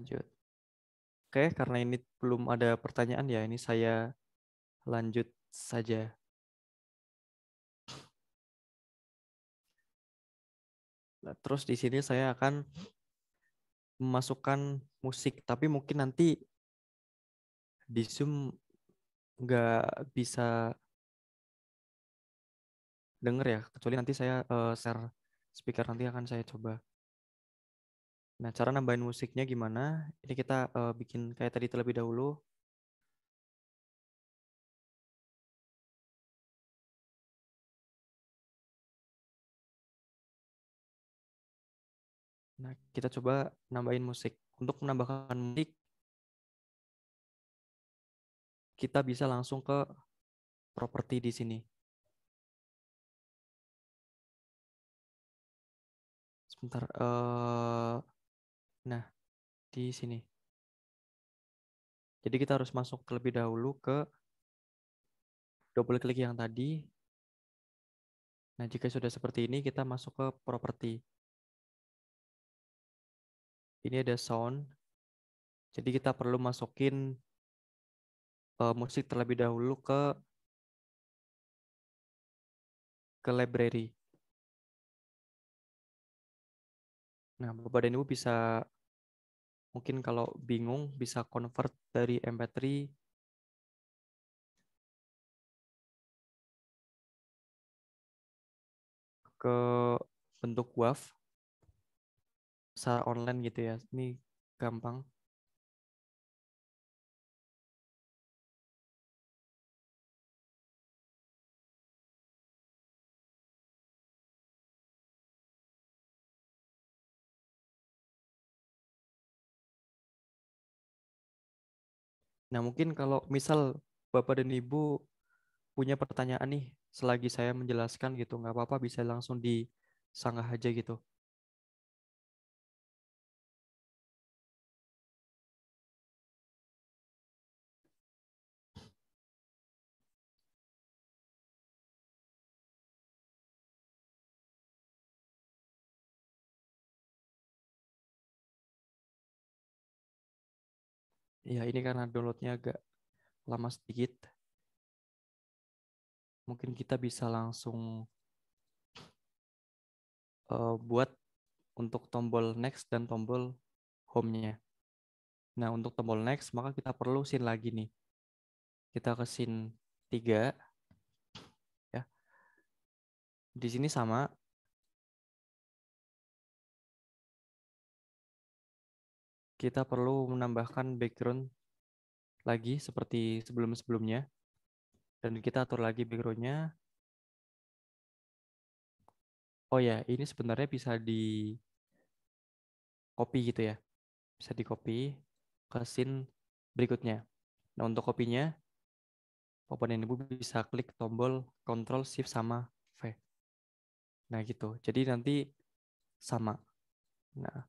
Lanjut. Oke, karena ini belum ada pertanyaan ya, ini saya lanjut saja. Nah, terus di sini saya akan memasukkan musik, tapi mungkin nanti di Zoom nggak bisa denger ya, kecuali nanti saya share speaker, nanti akan saya coba. Nah, cara nambahin musiknya gimana? Ini kita bikin kayak tadi terlebih dahulu. Nah, kita coba nambahin musik. Untuk menambahkan musik, kita bisa langsung ke properti di sini. Sebentar. Nah, di sini. Jadi kita harus masuk terlebih dahulu ke double klik yang tadi. Nah, jika sudah seperti ini, kita masuk ke properti. Ini ada sound. Jadi kita perlu masukin musik terlebih dahulu ke library. Nah, Bapak dan Ibu bisa mungkin kalau bingung bisa convert dari MP3 ke bentuk WAV secara online gitu ya. Ini gampang. Nah, mungkin kalau misal Bapak dan Ibu punya pertanyaan nih selagi saya menjelaskan gitu, nggak apa-apa bisa langsung disanggah aja gitu. Ya, ini karena downloadnya agak lama sedikit. Mungkin kita bisa langsung buat untuk tombol next dan tombol home-nya. Nah, untuk tombol next, maka kita perlu scene lagi nih. Kita ke scene 3. Ya. Di sini sama. Kita perlu menambahkan background lagi seperti sebelum-sebelumnya. Dan kita atur lagi background-nya. Oh ya, ini sebenarnya bisa di copy gitu ya. Bisa di copy ke scene berikutnya. Nah, untuk kopinya, Bapak dan Ibu bisa klik tombol Ctrl Shift sama V. Nah, gitu. Jadi nanti sama. Nah,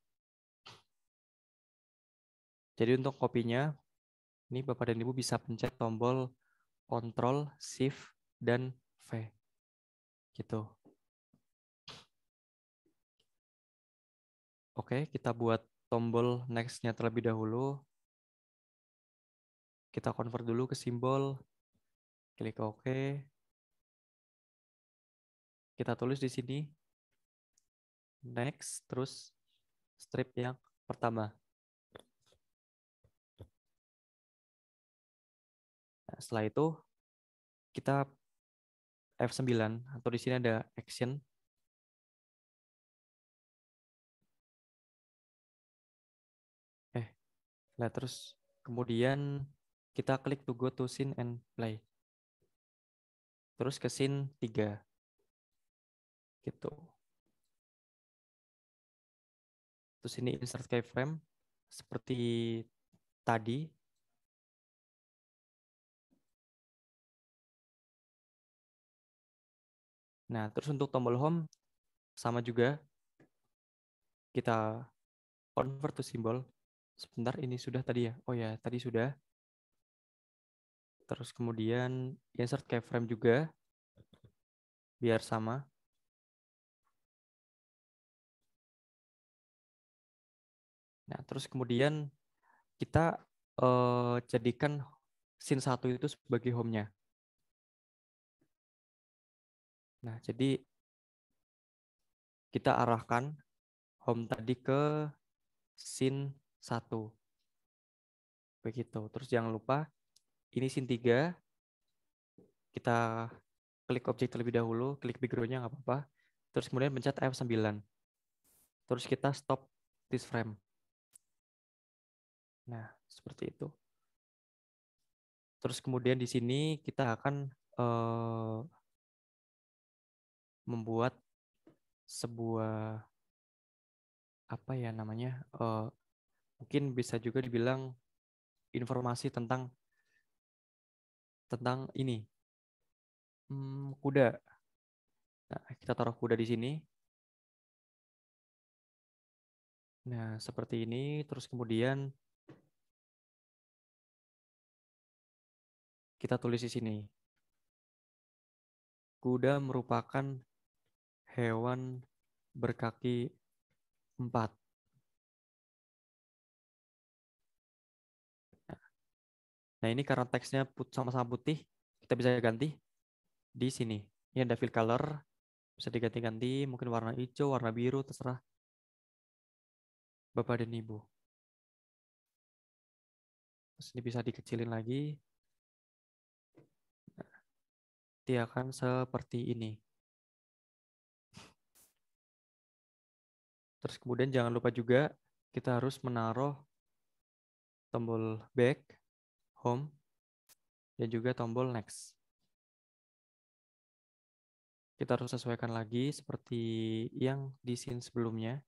jadi untuk kopinya, ini Bapak dan Ibu bisa pencet tombol Ctrl Shift dan V. Gitu. Oke, kita buat tombol next-nya terlebih dahulu. Kita convert dulu ke simbol. Klik OK. Kita tulis di sini next, terus strip yang pertama. Nah, setelah itu kita F9 atau di sini ada action. Nah, terus kemudian kita klik to go to scene and play. Terus ke scene 3. Gitu. Terus ini insert keyframe seperti tadi. Nah, terus untuk tombol home sama juga. Kita convert to symbol. Sebentar, ini sudah tadi ya? Oh ya, tadi sudah. Terus kemudian insert keyframe juga. Biar sama. Nah, terus kemudian kita jadikan scene 1 itu sebagai home-nya. Nah, jadi kita arahkan home tadi ke scene 1. Begitu. Terus jangan lupa, ini scene 3. Kita klik objek terlebih dahulu, klik background-nya nggak apa-apa. Terus kemudian pencet F9. Terus kita stop this frame. Nah, seperti itu. Terus kemudian di sini kita akan membuat sebuah apa ya namanya? Mungkin bisa juga dibilang informasi tentang ini. Kuda. Nah, kita taruh kuda di sini. Nah, seperti ini. Terus kemudian kita tulis di sini. Kuda merupakan hewan berkaki 4. Nah, ini karena teksnya sama-sama putih, kita bisa ganti di sini. Ini ada fill color, bisa diganti-ganti, mungkin warna hijau, warna biru, terserah Bapak dan Ibu. Terus ini bisa dikecilin lagi. Nah, dia akan seperti ini. Terus kemudian jangan lupa juga kita harus menaruh tombol back, home, dan juga tombol next. Kita harus sesuaikan lagi seperti yang di scene sebelumnya.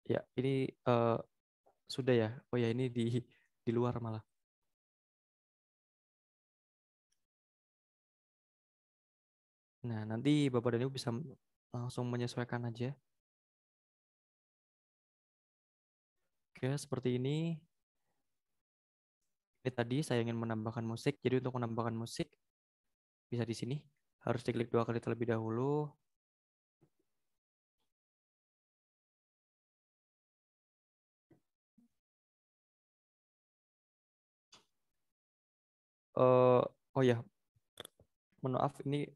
Ya, ini sudah ya. Oh ya, ini di luar malah. Nah, nanti Bapak dan Ibu bisa langsung menyesuaikan aja. Oke, seperti ini. Ini tadi saya ingin menambahkan musik. Jadi untuk menambahkan musik bisa di sini. harus diklik 2 kali terlebih dahulu. Oh ya, mohon maaf ini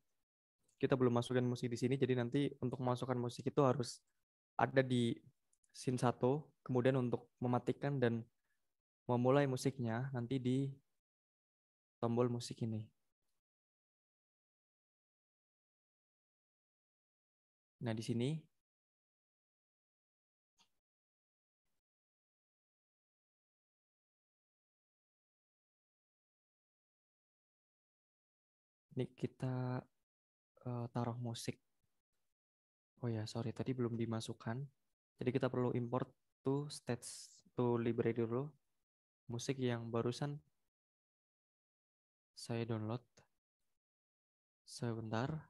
kita belum masukin musik di sini, jadi nanti untuk memasukkan musik itu harus ada di scene 1, kemudian untuk mematikan dan memulai musiknya nanti di tombol musik ini. Nah, di sini ini kita taruh musik. Oh ya, sorry tadi belum dimasukkan. Jadi kita perlu import to stage to library dulu. Musik yang barusan saya download. Sebentar.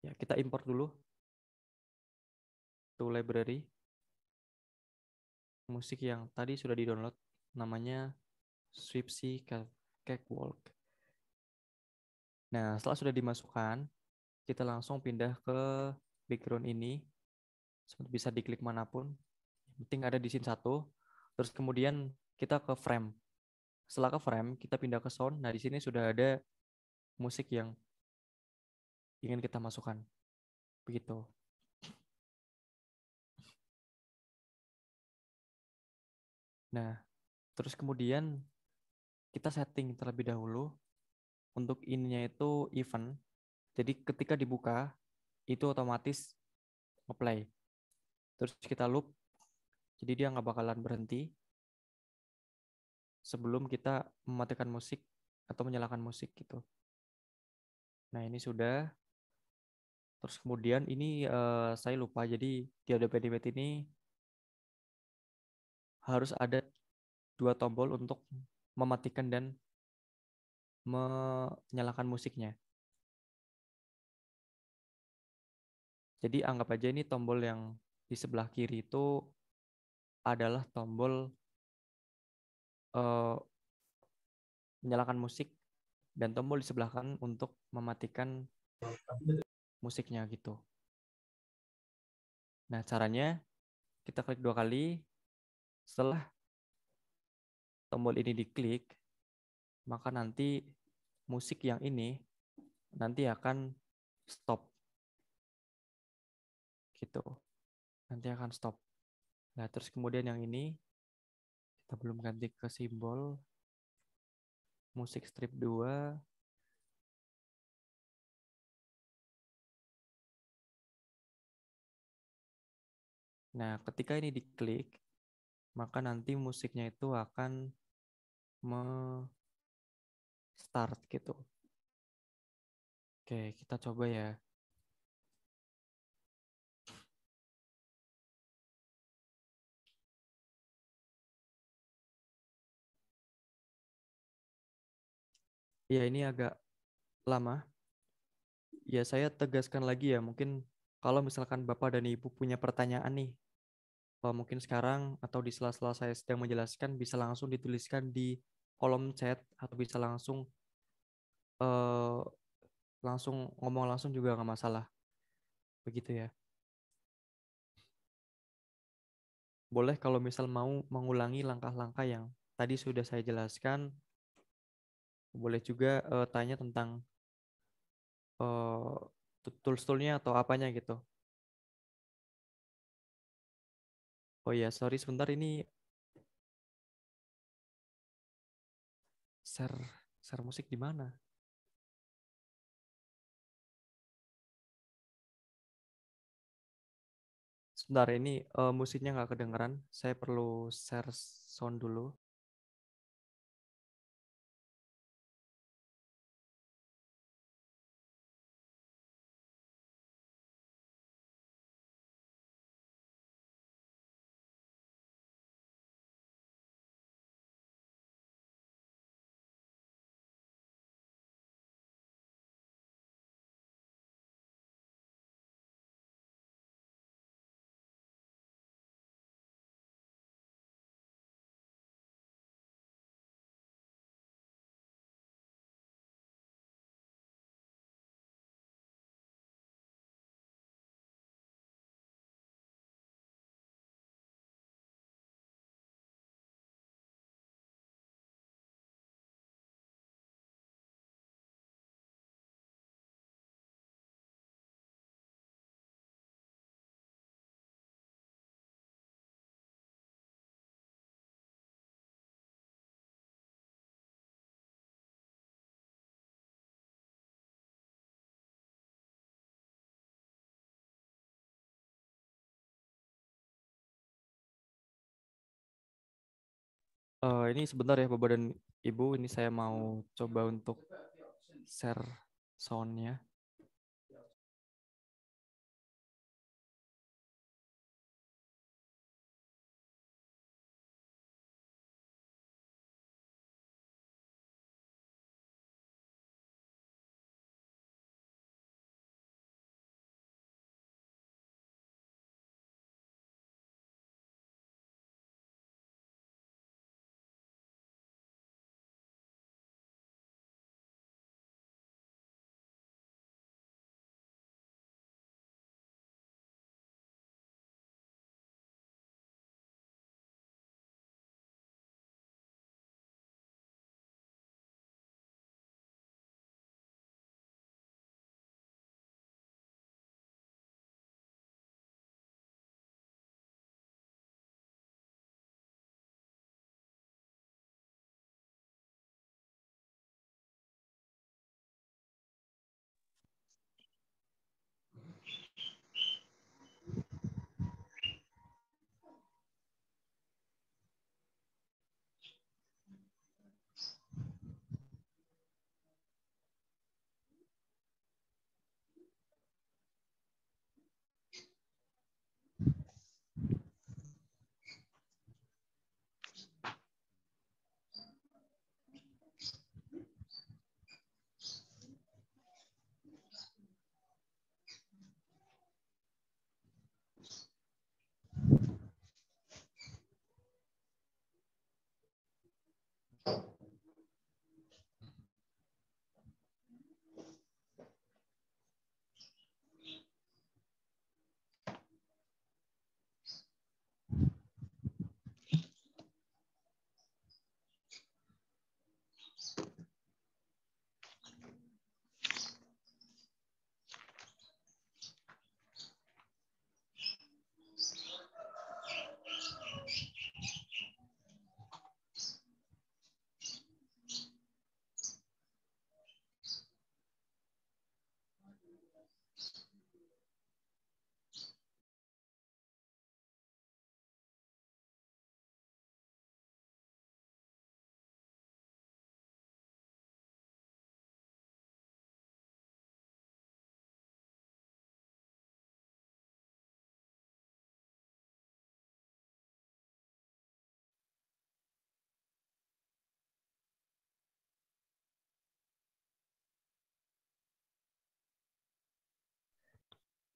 Ya, kita import dulu to library. Musik yang tadi sudah di-download namanya Swipsy Cakewalk. Nah, setelah sudah dimasukkan, kita langsung pindah ke background ini. Bisa diklik manapun. Yang penting ada di scene 1. Terus kemudian kita ke frame. Setelah ke frame, kita pindah ke sound. Nah, di sini sudah ada musik yang ingin kita masukkan. Begitu. Nah, terus kemudian kita setting terlebih dahulu untuk ininya itu event. Jadi ketika dibuka itu otomatis ngeplay. Terus kita loop. Jadi dia nggak bakalan berhenti sebelum kita mematikan musik atau menyalakan musik gitu. Nah, ini sudah. Terus kemudian ini saya lupa. Jadi di Adobe Animate ini harus ada 2 tombol untuk mematikan dan menyalakan musiknya. Jadi anggap aja ini tombol yang di sebelah kiri itu adalah tombol menyalakan musik dan tombol di sebelah kanan untuk mematikan musiknya gitu. Nah, caranya kita klik 2 kali. Setelah tombol ini diklik, maka nanti musik yang ini nanti akan stop. Gitu. Nanti akan stop. Nah, terus kemudian yang ini kita belum ganti ke simbol musik strip 2. Nah, ketika ini diklik, maka nanti musiknya itu akan start gitu. Oke, kita coba ya. Ya, ini agak lama. Ya, saya tegaskan lagi ya, mungkin kalau misalkan Bapak dan Ibu punya pertanyaan nih, mungkin sekarang atau di sela-sela saya sedang menjelaskan, bisa langsung dituliskan di kolom chat atau bisa eh, langsung ngomong langsung juga nggak masalah. Begitu ya. Boleh kalau misal mau mengulangi langkah-langkah yang tadi sudah saya jelaskan, boleh juga tanya tentang tools-toolnya atau apanya gitu. Oh ya, sorry sebentar ini share musik di mana? Sebentar ini musiknya nggak kedengeran. Saya perlu share sound dulu. Ini sebentar ya Bapak dan Ibu, ini saya mau coba untuk share sound-nya.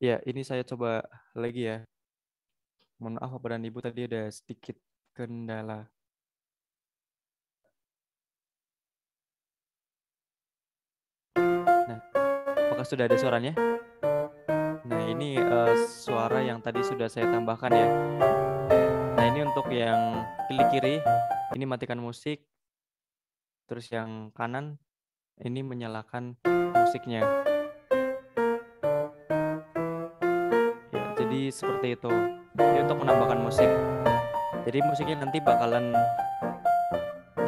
Ya, ini saya coba lagi ya. Mohon maaf Bapak dan Ibu, tadi ada sedikit kendala. Nah, apakah sudah ada suaranya? Nah, ini suara yang tadi sudah saya tambahkan ya. Nah, ini untuk yang kiri-kiri, ini matikan musik. Terus yang kanan, ini menyalakan musiknya. Ya, jadi seperti itu. Ini untuk menambahkan musik. Jadi musiknya nanti bakalan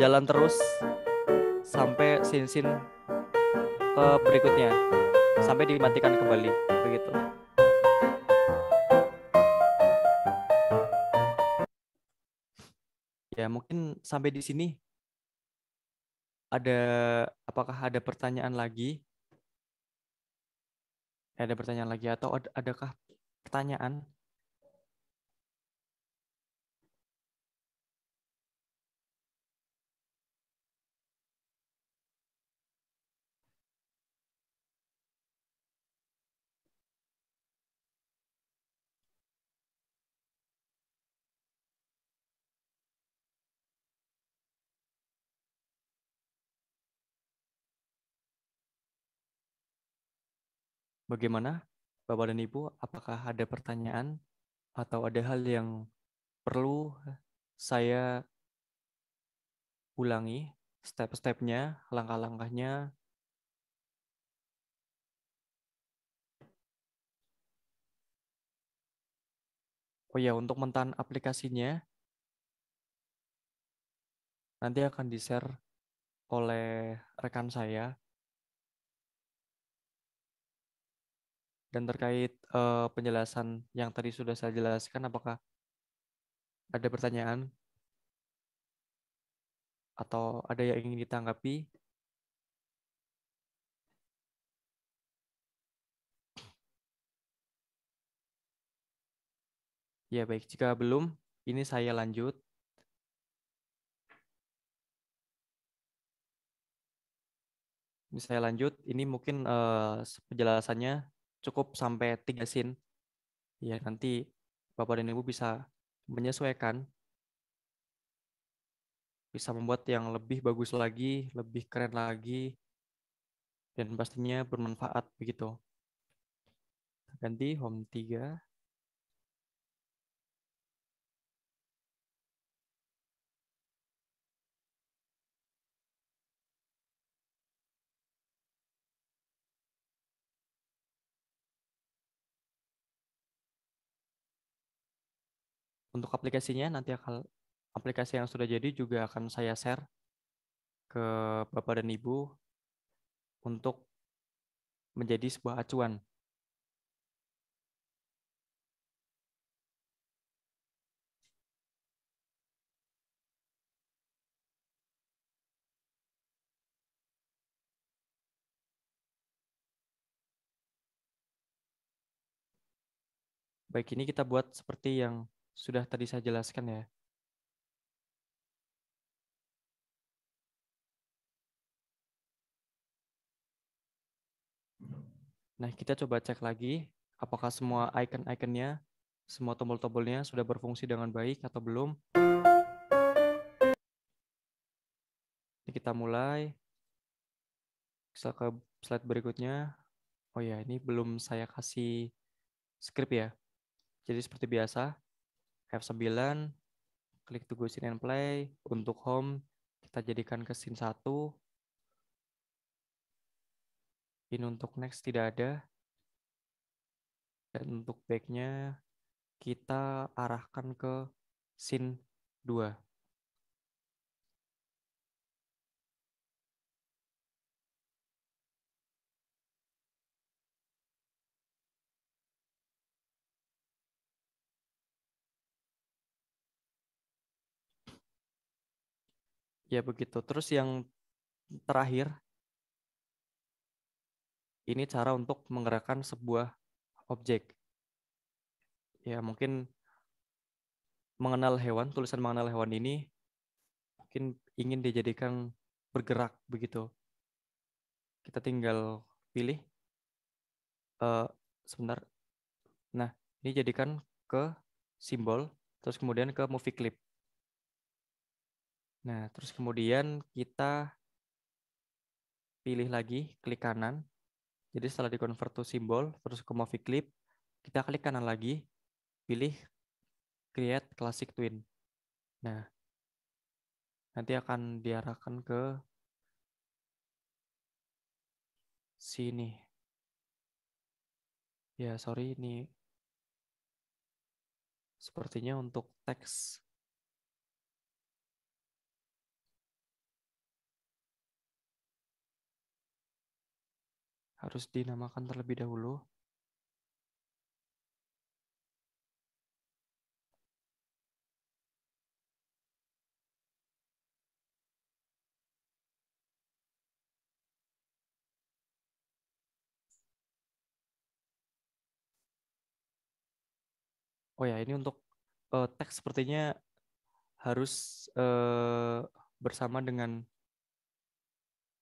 jalan terus sampai scene-scene ke berikutnya. Sampai dimatikan kembali. Begitu. Ya, mungkin sampai di sini ada, apakah ada pertanyaan lagi? Ada pertanyaan lagi atau adakah pertanyaan? Bagaimana, Bapak dan Ibu? Apakah ada pertanyaan atau ada hal yang perlu saya ulangi step-stepnya, langkah-langkahnya? Oh ya, untuk mentahan aplikasinya nanti akan di-share oleh rekan saya. Dan terkait penjelasan yang tadi sudah saya jelaskan, apakah ada pertanyaan? Atau ada yang ingin ditanggapi? Ya baik, jika belum, ini saya lanjut. Ini mungkin penjelasannya cukup sampai 3 scene. Ya, nanti Bapak dan Ibu bisa menyesuaikan, bisa membuat yang lebih bagus lagi, lebih keren lagi, dan pastinya bermanfaat begitu. Ganti home 3. Untuk aplikasinya nanti aplikasi yang sudah jadi juga akan saya share ke Bapak dan Ibu untuk menjadi sebuah acuan. Baik, ini kita buat seperti yang sudah tadi saya jelaskan ya. Nah, kita coba cek lagi apakah semua icon-iconnya, semua tombol-tombolnya sudah berfungsi dengan baik atau belum. Ini kita mulai. Bisa ke slide berikutnya. Oh ya, ini belum saya kasih script ya. Jadi seperti biasa, F9, klik to go scene and play. Untuk home, kita jadikan ke scene 1. Ini untuk next tidak ada. Dan untuk back-nya, kita arahkan ke scene 2. Ya begitu. Terus yang terakhir, ini cara untuk menggerakkan sebuah objek. Ya mungkin mengenal hewan, tulisan mengenal hewan ini mungkin ingin dijadikan bergerak begitu. Kita tinggal pilih, sebentar. Nah, ini jadikan ke simbol, terus kemudian ke movie clip. Nah, terus kemudian kita pilih lagi, klik kanan. Jadi setelah di-convert to simbol, terus ke movie clip, kita klik kanan lagi, pilih create classic twin. Nah, nanti akan diarahkan ke sini. Ya, sorry, ini sepertinya untuk teks. Harus dinamakan terlebih dahulu. Oh ya, ini untuk teks sepertinya harus bersama dengan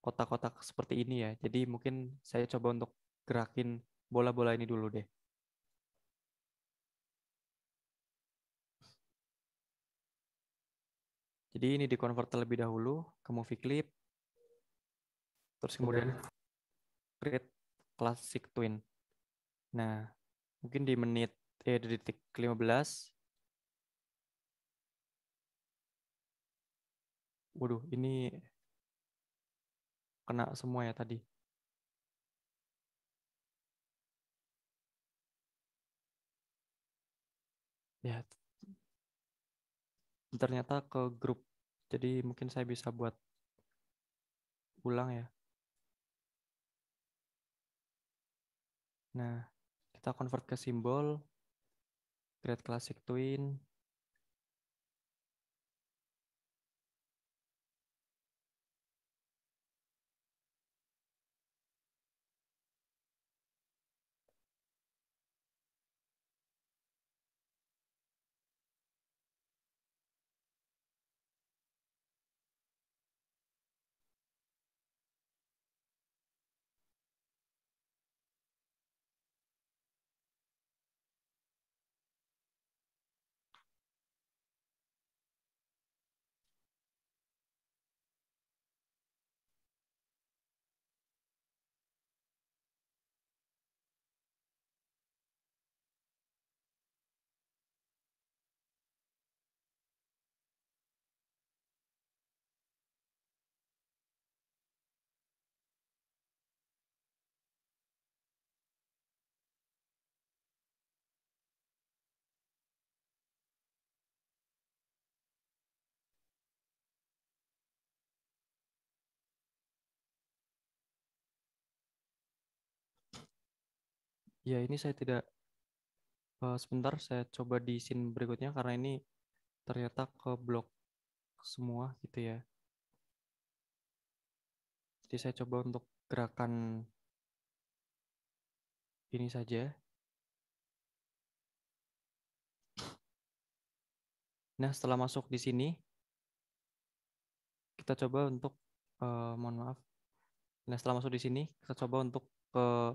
kotak-kotak seperti ini ya. Jadi mungkin saya coba untuk gerakin bola-bola ini dulu deh. Jadi ini di-convert terlebih dahulu ke movie clip. Terus kemudian create classic twin. Nah, mungkin di detik 15. Waduh, ini kena semua ya tadi. Ya, ternyata ke grup. Jadi mungkin saya bisa buat ulang ya. Nah, kita convert ke simbol, create classic twin. Ya, ini saya tidak, sebentar saya coba di scene berikutnya karena ini ternyata ke blok semua gitu ya. Jadi saya coba untuk gerakan ini saja. Nah, setelah masuk di sini, kita coba untuk, mohon maaf. Nah, setelah masuk di sini, kita coba untuk ke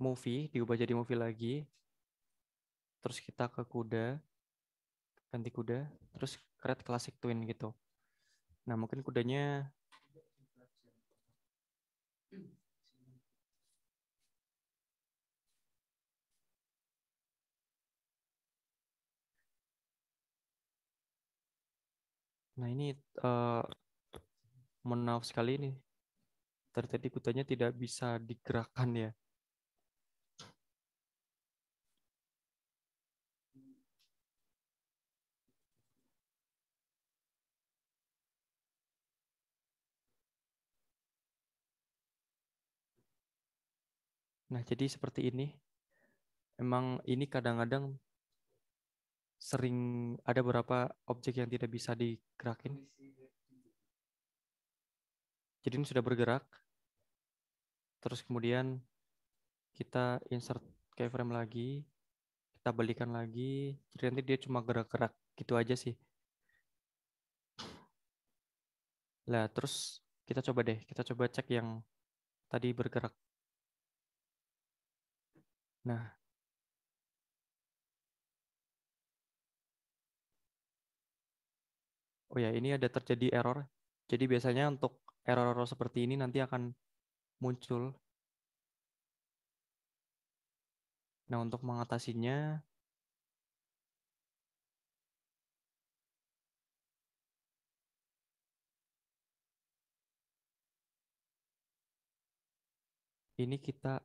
movie, diubah jadi movie lagi. Terus kita ke kuda, ganti kuda, terus create classic twin gitu. Nah, mungkin kudanya nah ini, mohon maaf sekali nih. Tadi kudanya tidak bisa digerakkan ya. Nah, jadi seperti ini. Emang ini kadang-kadang sering ada beberapa objek yang tidak bisa digerakin. Jadi ini sudah bergerak. Terus kemudian kita insert keyframe lagi. Kita balikan lagi. Jadi nanti dia cuma gerak-gerak gitu aja sih. Nah, terus kita coba deh. Kita coba cek yang tadi bergerak. Nah, oh ya, ini ada terjadi error. Jadi biasanya untuk error-error seperti ini nanti akan muncul. Nah, untuk mengatasinya, ini kita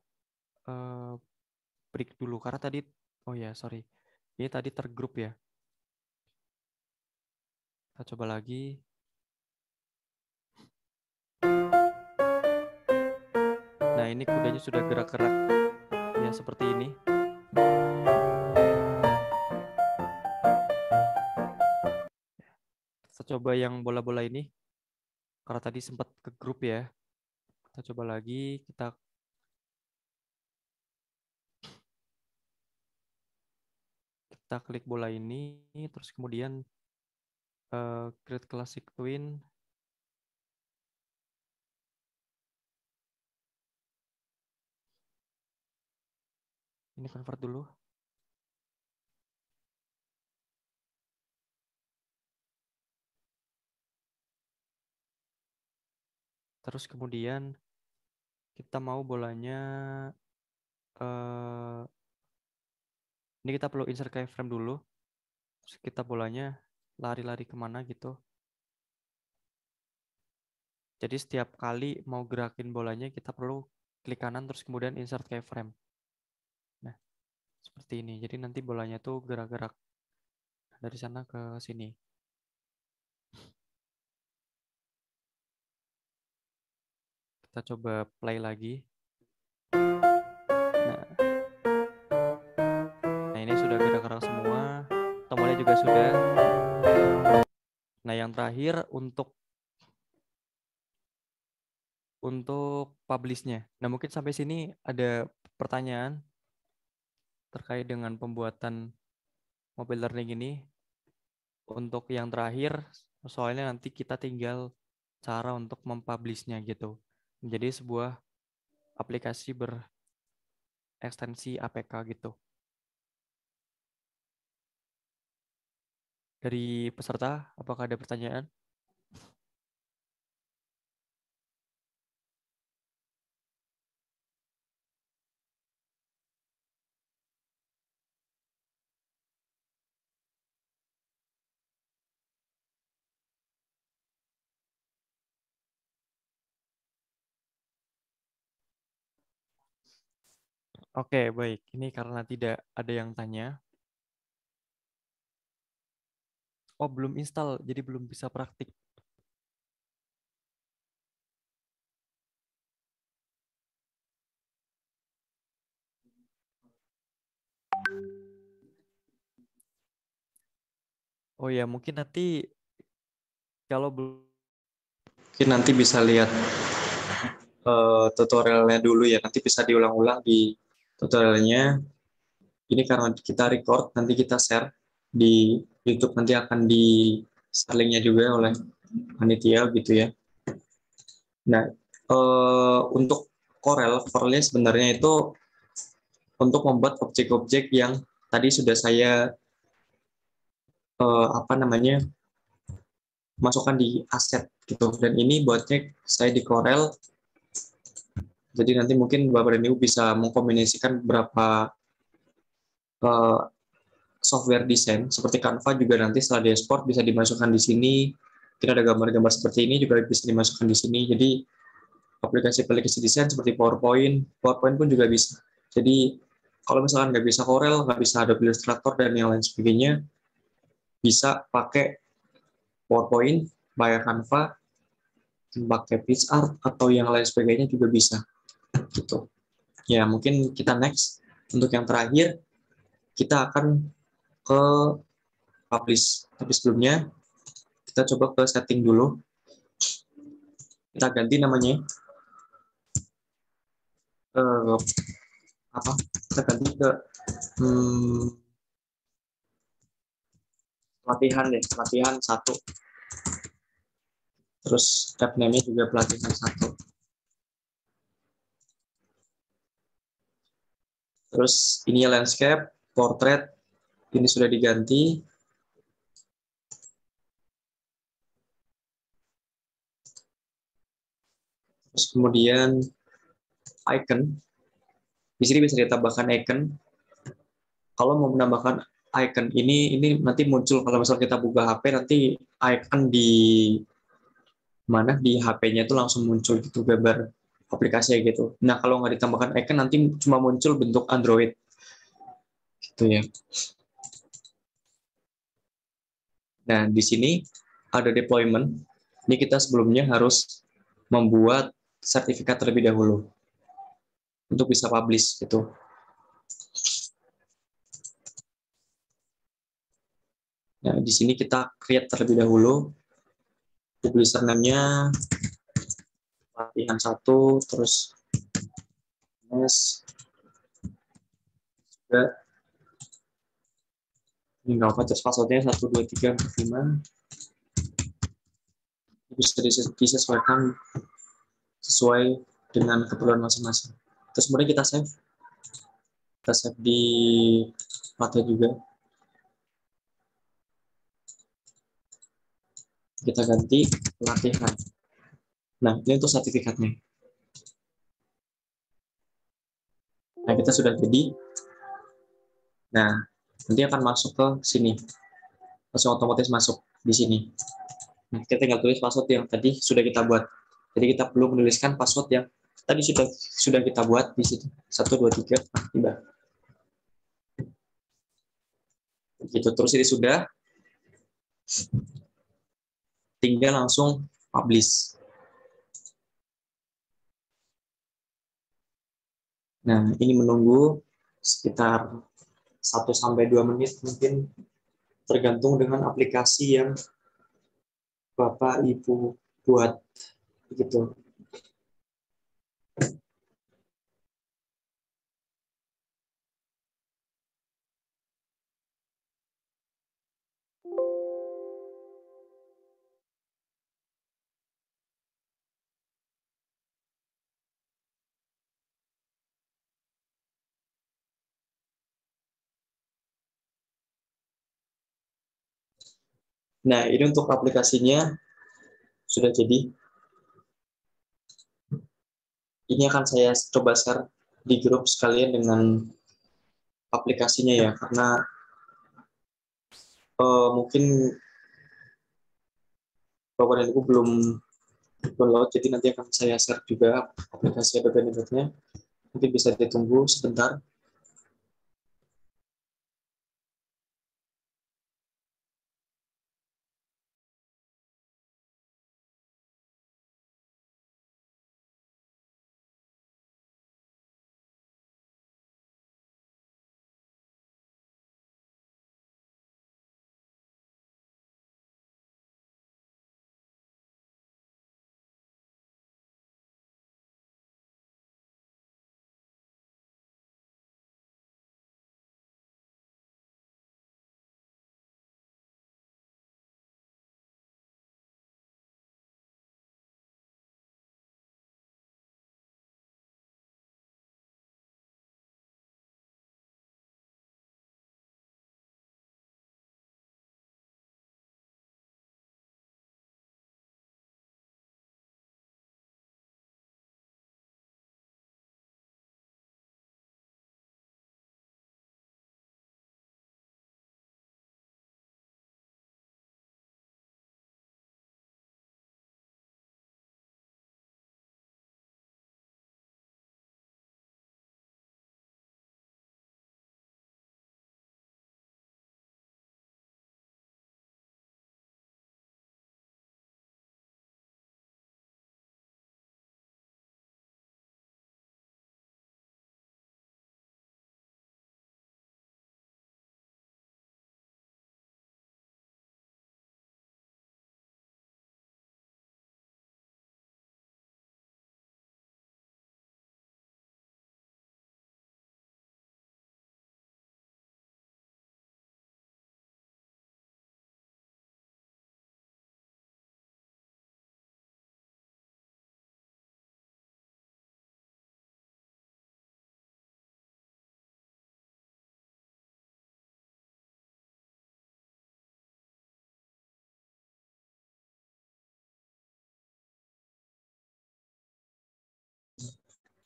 break dulu. Karena tadi, oh ya, sorry. Ini tadi tergrup ya. Kita coba lagi. Nah, ini kudanya sudah gerak-gerak. Ya, seperti ini. Kita coba yang bola-bola ini. Karena tadi sempat ke grup ya. Kita coba lagi. Kita klik bola ini. Terus kemudian create classic twin. Ini convert dulu. Terus kemudian kita mau bolanya, ini kita perlu insert keyframe dulu. Terus kita bolanya lari-lari kemana gitu. Jadi setiap kali mau gerakin bolanya kita perlu klik kanan terus kemudian insert keyframe. Nah, seperti ini. Jadi nanti bolanya tuh gerak-gerak dari sana ke sini. Kita coba play lagi. Nah, ini sudah gerak-gerak semua. Tombolnya juga sudah. Nah, yang terakhir untuk publish-nya. Nah, mungkin sampai sini ada pertanyaan terkait dengan pembuatan mobile learning ini. Untuk yang terakhir, soalnya nanti kita tinggal cara untuk mempublish-nya gitu. Menjadi sebuah aplikasi berekstensi APK gitu. Dari peserta, apakah ada pertanyaan? Oke, baik. Ini karena tidak ada yang tanya. Oh, belum install, jadi belum bisa praktik. Oh ya, mungkin nanti kalau belum Mungkin nanti bisa lihat tutorialnya dulu ya. Nanti bisa diulang-ulang di tutorialnya. Ini karena kita record, nanti kita share di YouTube, nanti akan di share linknya juga oleh panitia gitu ya. Nah, untuk Corelnya sebenarnya itu untuk membuat objek-objek yang tadi sudah saya apa namanya masukkan di aset gitu. Dan ini buatnya saya di Corel. Jadi nanti mungkin Bapak dan Ibu bisa mengkombinasikan beberapa eh, software desain seperti Canva juga nanti setelah di export bisa dimasukkan di sini. Mungkin ada gambar-gambar seperti ini juga bisa dimasukkan di sini. Jadi aplikasi-aplikasi desain seperti PowerPoint pun juga bisa. Jadi kalau misalkan nggak bisa Corel, nggak bisa Adobe Illustrator dan yang lain sebagainya, bisa pakai PowerPoint, pakai Canva, pakai PixArt atau yang lain sebagainya juga bisa. Gitu. Ya mungkin kita next untuk yang terakhir kita akan ke publish. Tapi sebelumnya kita coba ke setting dulu. Kita ganti namanya. Eh, apa? Kita ganti ke pelatihan deh, pelatihan 1. Terus tab name-nya juga pelatihan 1. Terus ini landscape, portrait, ini sudah diganti. Terus kemudian icon, di sini bisa ditambahkan icon. Kalau mau menambahkan icon ini nanti muncul kalau misalnya kita buka HP nanti icon di mana di HP-nya itu langsung muncul gitu gambar aplikasinya gitu. Nah kalau nggak ditambahkan icon nanti cuma muncul bentuk Android gitu ya. Nah di sini ada deployment. Ini kita sebelumnya harus membuat sertifikat terlebih dahulu untuk bisa publish gitu. Nah, di sini kita create terlebih dahulu. Publisher name-nya latihan 1, terus nes juga ini nggak apa, terus passwordnya 1, 2, 3, 4, 5. Bisa disesuaikan sesuai dengan keperluan masing-masing. Terus kemudian kita save. Kita save di Plata juga. Kita ganti pelatihan. Nah, ini untuk sertifikatnya. Nah, kita sudah jadi. Nah, nanti akan masuk ke sini. Langsung otomatis masuk di sini. Nah, kita tinggal tulis password yang tadi sudah kita buat. Jadi kita perlu menuliskan password yang tadi sudah kita buat di situ. 1, 2, 3, tiba. Gitu, terus ini sudah. Tinggal langsung publish. Nah, ini menunggu sekitar 1-2 menit mungkin tergantung dengan aplikasi yang Bapak Ibu buat begitu. Nah, ini untuk aplikasinya sudah jadi. Ini akan saya coba share di grup sekalian dengan aplikasinya ya, karena mungkin Bapak dan Ibu belum download, jadi nanti akan saya share juga aplikasi Adobe Illustrator-nya. Mungkin bisa ditunggu sebentar.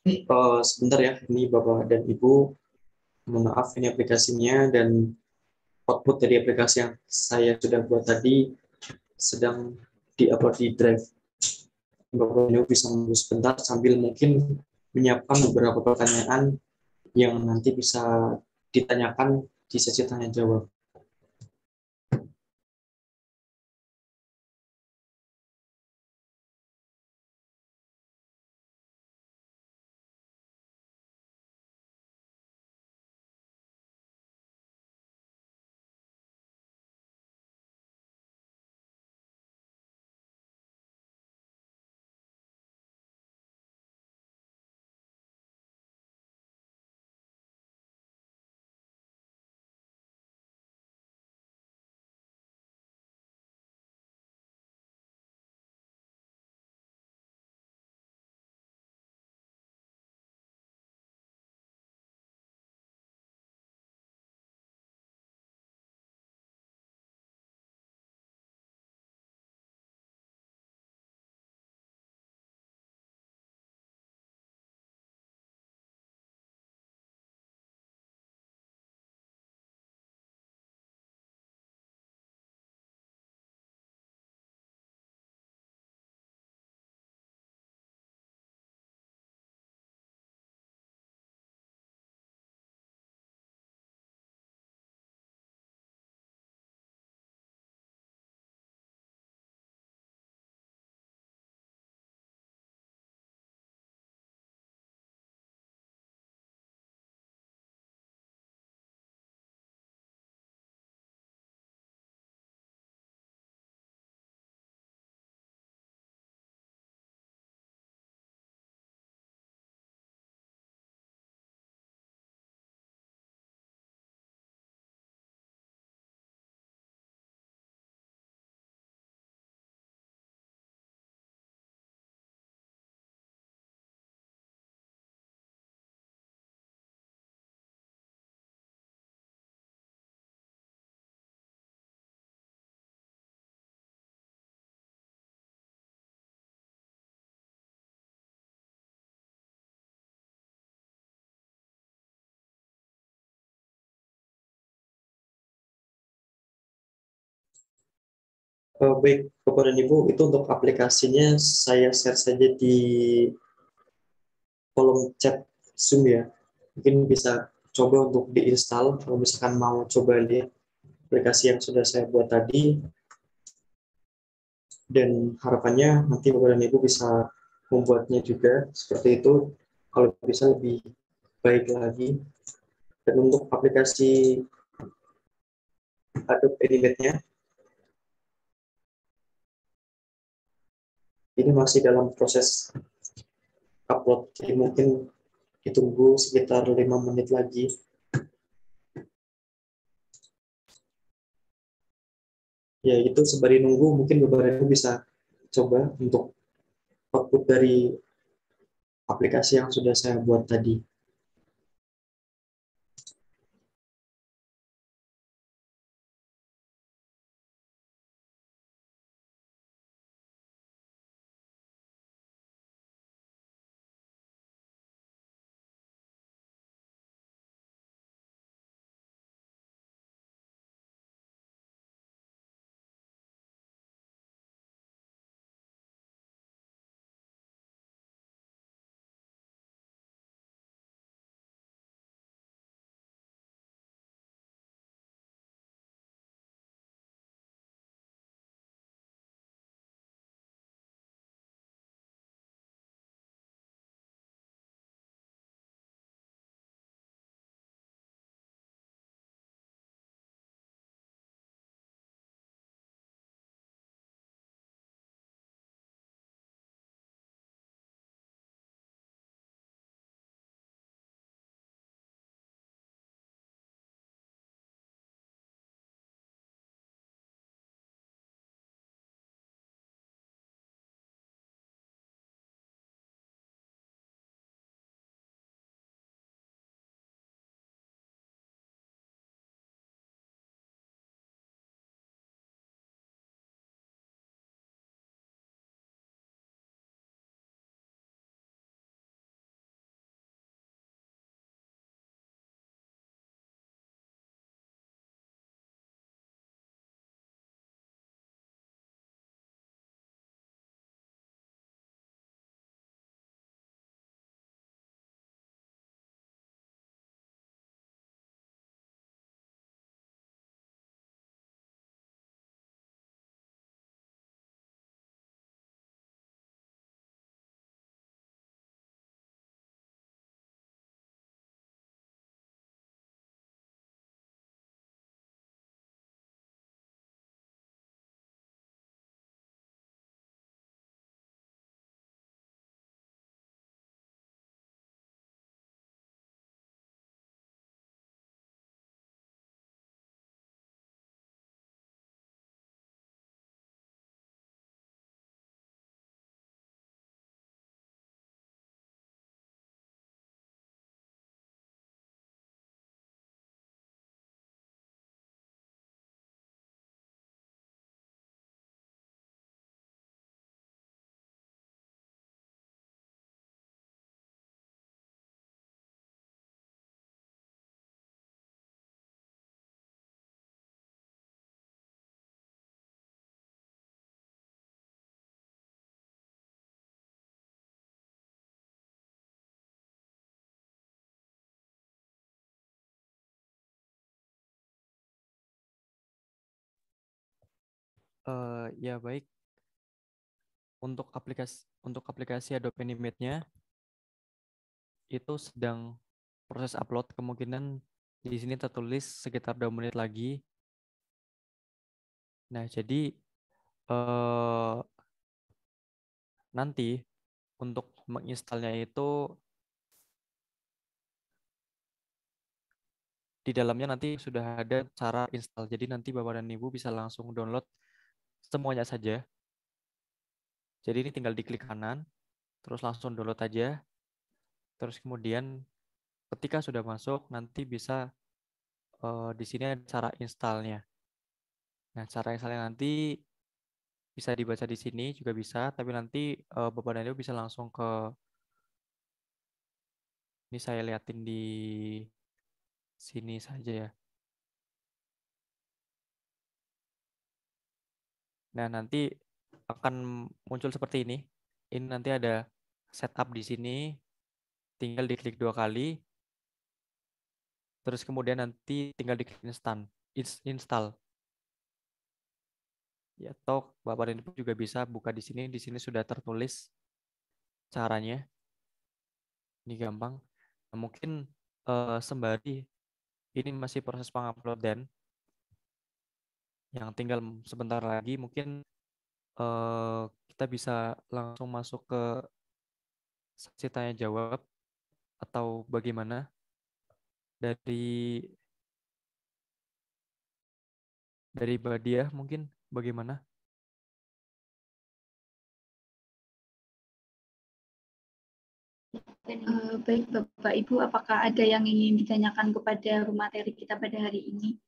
Sebentar ya, ini Bapak dan Ibu, mohon maaf ini aplikasinya dan output dari aplikasi yang saya sudah buat tadi sedang di-upload di Drive. Bapak dan Ibu bisa menunggu sebentar sambil mungkin menyiapkan beberapa pertanyaan yang nanti bisa ditanyakan di sesi tanya jawab. Baik, Bapak dan Ibu, itu untuk aplikasinya saya share saja di kolom chat Zoom ya. Mungkin bisa coba untuk diinstal kalau misalkan mau coba lihat aplikasi yang sudah saya buat tadi, dan harapannya nanti Bapak dan Ibu bisa membuatnya juga seperti itu, kalau bisa lebih baik lagi. Dan untuk aplikasi Adobe Animate-nya, ini masih dalam proses upload, jadi mungkin ditunggu sekitar 5 menit lagi. Ya, itu sembari nunggu, mungkin Bapak dan Ibu bisa coba untuk output dari aplikasi yang sudah saya buat tadi. Ya baik. Untuk aplikasi Adobe Animate-nya itu sedang proses upload. Kemungkinan di sini tertulis sekitar 2 menit lagi. Nah, jadi nanti untuk menginstalnya itu di dalamnya nanti sudah ada cara install. Jadi nanti Bapak dan Ibu bisa langsung download semuanya saja. Jadi ini tinggal diklik kanan, terus langsung download aja. Terus kemudian ketika sudah masuk, nanti bisa di sini ada cara installnya. Nah, cara installnya nanti bisa dibaca di sini juga bisa, tapi nanti Bapak dan Ibu bisa langsung ke, ini saya liatin di sini saja ya. Nah, nanti akan muncul seperti ini. Ini nanti ada setup di sini, tinggal diklik 2 kali, terus kemudian nanti tinggal diklik install. Ya, atau Bapak dan Ibu juga bisa buka di sini. Di sini sudah tertulis caranya. Ini gampang. Nah, mungkin sembari ini masih proses penguploadan, yang tinggal sebentar lagi mungkin kita bisa langsung masuk ke sesi tanya jawab atau bagaimana dari Badiah mungkin bagaimana? Baik Bapak Ibu, apakah ada yang ingin ditanyakan kepada materi kita pada hari ini?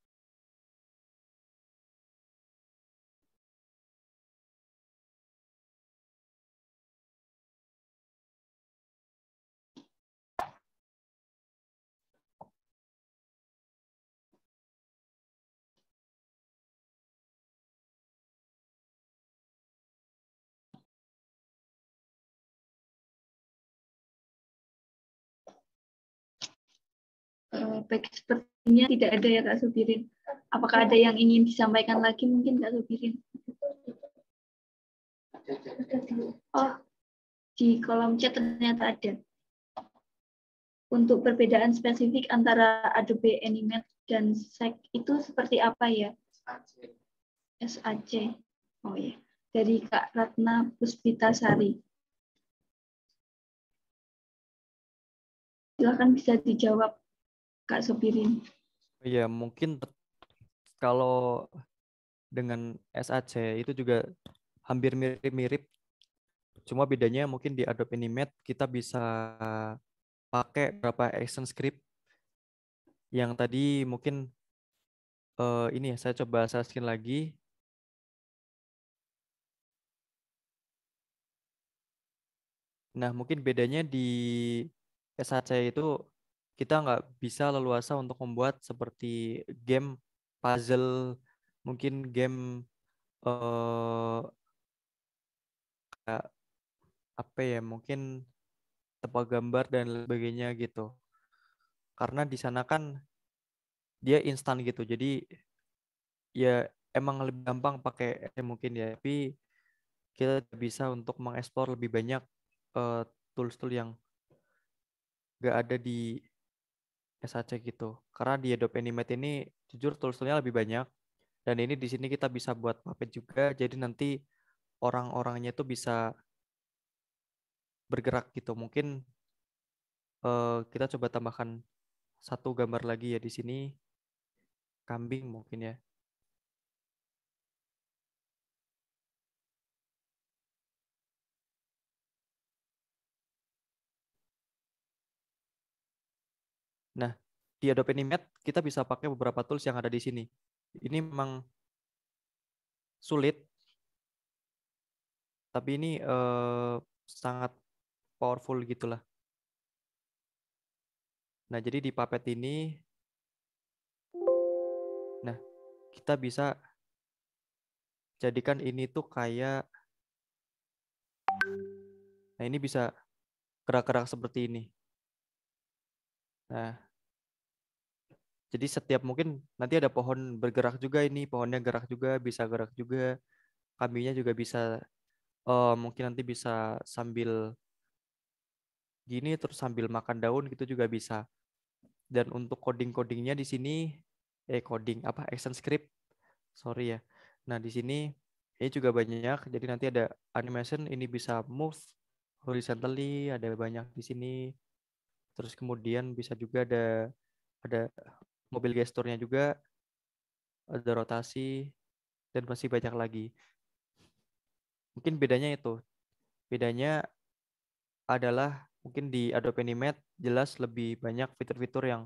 Baik, sepertinya tidak ada ya Kak Subirin. Apakah ada yang ingin disampaikan lagi mungkin Kak Subirin? Oh, di kolom chat ternyata ada. Untuk perbedaan spesifik antara Adobe Animate dan SAC itu seperti apa ya? SAC. Oh ya, dari Kak Ratna Puspitasari. Silakan bisa dijawab Kak Subirin. Ya, mungkin kalau dengan SAC itu juga hampir mirip-mirip. Cuma bedanya mungkin di Adobe Animate kita bisa pakai beberapa action script yang tadi mungkin ini ya, saya coba share lagi. Nah, mungkin bedanya di SAC itu kita nggak bisa leluasa untuk membuat seperti game puzzle, mungkin game kayak apa ya, mungkin tebak gambar dan sebagainya gitu. Karena di sana kan dia instan gitu. Jadi ya emang lebih gampang pakai mungkin ya, tapi kita bisa untuk mengeksplor lebih banyak tools-tool yang nggak ada di SAC gitu. Karena di Adobe Animate ini jujur tools-toolnya lebih banyak, dan ini di sini kita bisa buat puppet juga. Jadi nanti orang-orangnya itu bisa bergerak gitu. Mungkin kita coba tambahkan satu gambar lagi ya di sini, kambing mungkin ya. Nah, di Adobe Animate kita bisa pakai beberapa tools yang ada di sini. Ini memang sulit, tapi ini sangat powerful gitulah. Nah, jadi di Puppet ini, nah kita bisa jadikan ini tuh kayak, nah ini bisa gerak-gerak seperti ini. Nah, jadi setiap mungkin nanti ada pohon bergerak juga, ini pohonnya gerak juga, bisa gerak juga. kambingnya juga bisa mungkin nanti bisa sambil gini terus sambil makan daun gitu juga bisa. Dan untuk coding-codingnya di sini coding apa action script, sorry ya. Nah, di sini ini juga banyak. Jadi nanti ada animation ini bisa move horizontally, ada banyak di sini. Terus kemudian bisa juga ada mobil gesturnya juga, ada rotasi dan masih banyak lagi. Mungkin bedanya itu. Bedanya adalah mungkin di Adobe Animate jelas lebih banyak fitur-fitur yang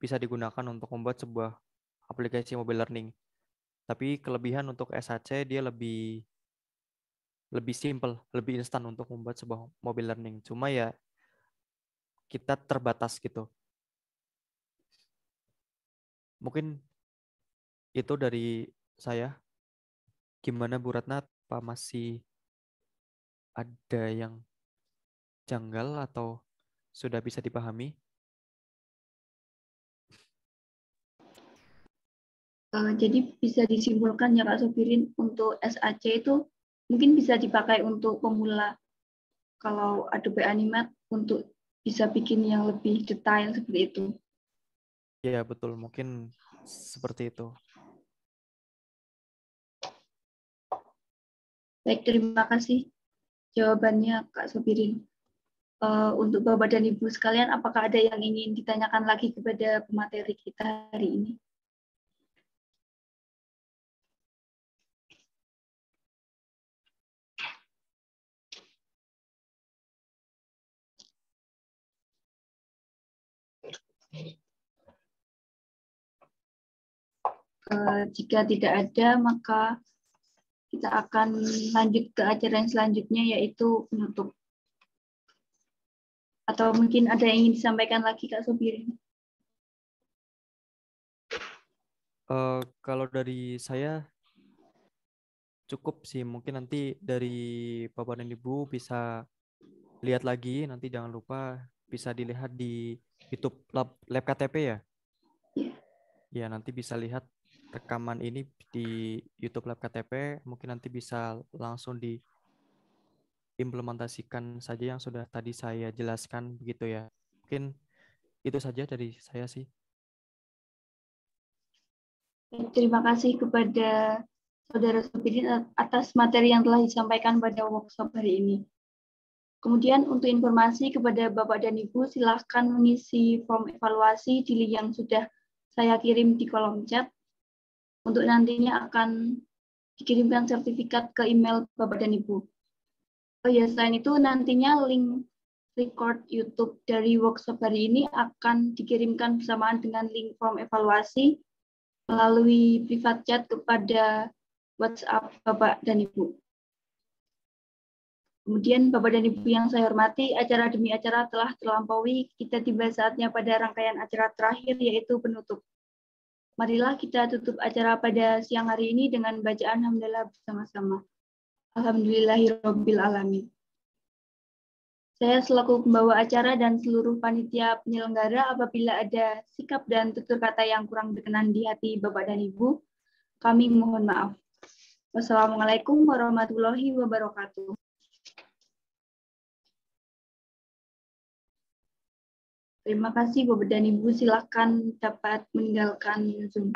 bisa digunakan untuk membuat sebuah aplikasi mobile learning. Tapi kelebihan untuk SHC dia lebih simple, lebih instan untuk membuat sebuah mobile learning. Cuma ya kita terbatas gitu. Mungkin itu dari saya. Gimana Bu Ratna? Apa masih ada yang janggal atau sudah bisa dipahami? Jadi bisa disimpulkan ya Kak Sobirin, untuk SAC itu mungkin bisa dipakai untuk pemula. Kalau Adobe Animate untuk bisa bikin yang lebih detail seperti itu. Ya betul, mungkin seperti itu. Baik, terima kasih jawabannya Kak Sobirin. Untuk Bapak dan Ibu sekalian, apakah ada yang ingin ditanyakan lagi kepada pemateri kita hari ini? Jika tidak ada, maka kita akan lanjut ke acara yang selanjutnya, yaitu penutup. Atau mungkin ada yang ingin disampaikan lagi, Kak Sobirin? Kalau dari saya cukup sih. Mungkin nanti dari Bapak dan Ibu bisa lihat lagi. Nanti jangan lupa bisa dilihat di YouTube Lab KTP ya. Ya, nanti bisa lihat rekaman ini di YouTube Lab KTP. Mungkin nanti bisa langsung diimplementasikan saja yang sudah tadi saya jelaskan begitu ya. Mungkin itu saja dari saya sih. Terima kasih kepada Saudara Sobirin atas materi yang telah disampaikan pada workshop hari ini. Kemudian untuk informasi kepada Bapak dan Ibu, silahkan mengisi form evaluasi di link yang sudah saya kirim di kolom chat. Untuk nantinya akan dikirimkan sertifikat ke email Bapak dan Ibu. Oh ya, selain itu nantinya link record YouTube dari workshop hari ini akan dikirimkan bersamaan dengan link form evaluasi melalui private chat kepada WhatsApp Bapak dan Ibu. Kemudian Bapak dan Ibu yang saya hormati, acara demi acara telah terlampaui. Kita tiba saatnya pada rangkaian acara terakhir, yaitu penutup. Marilah kita tutup acara pada siang hari ini dengan bacaan hamdalah bersama-sama. Alhamdulillahirabbil alamin. Saya selaku pembawa acara dan seluruh panitia penyelenggara, apabila ada sikap dan tutur kata yang kurang berkenan di hati Bapak dan Ibu, kami mohon maaf. Wassalamualaikum warahmatullahi wabarakatuh. Terima kasih Bapak dan Ibu, silakan dapat meninggalkan Zoom.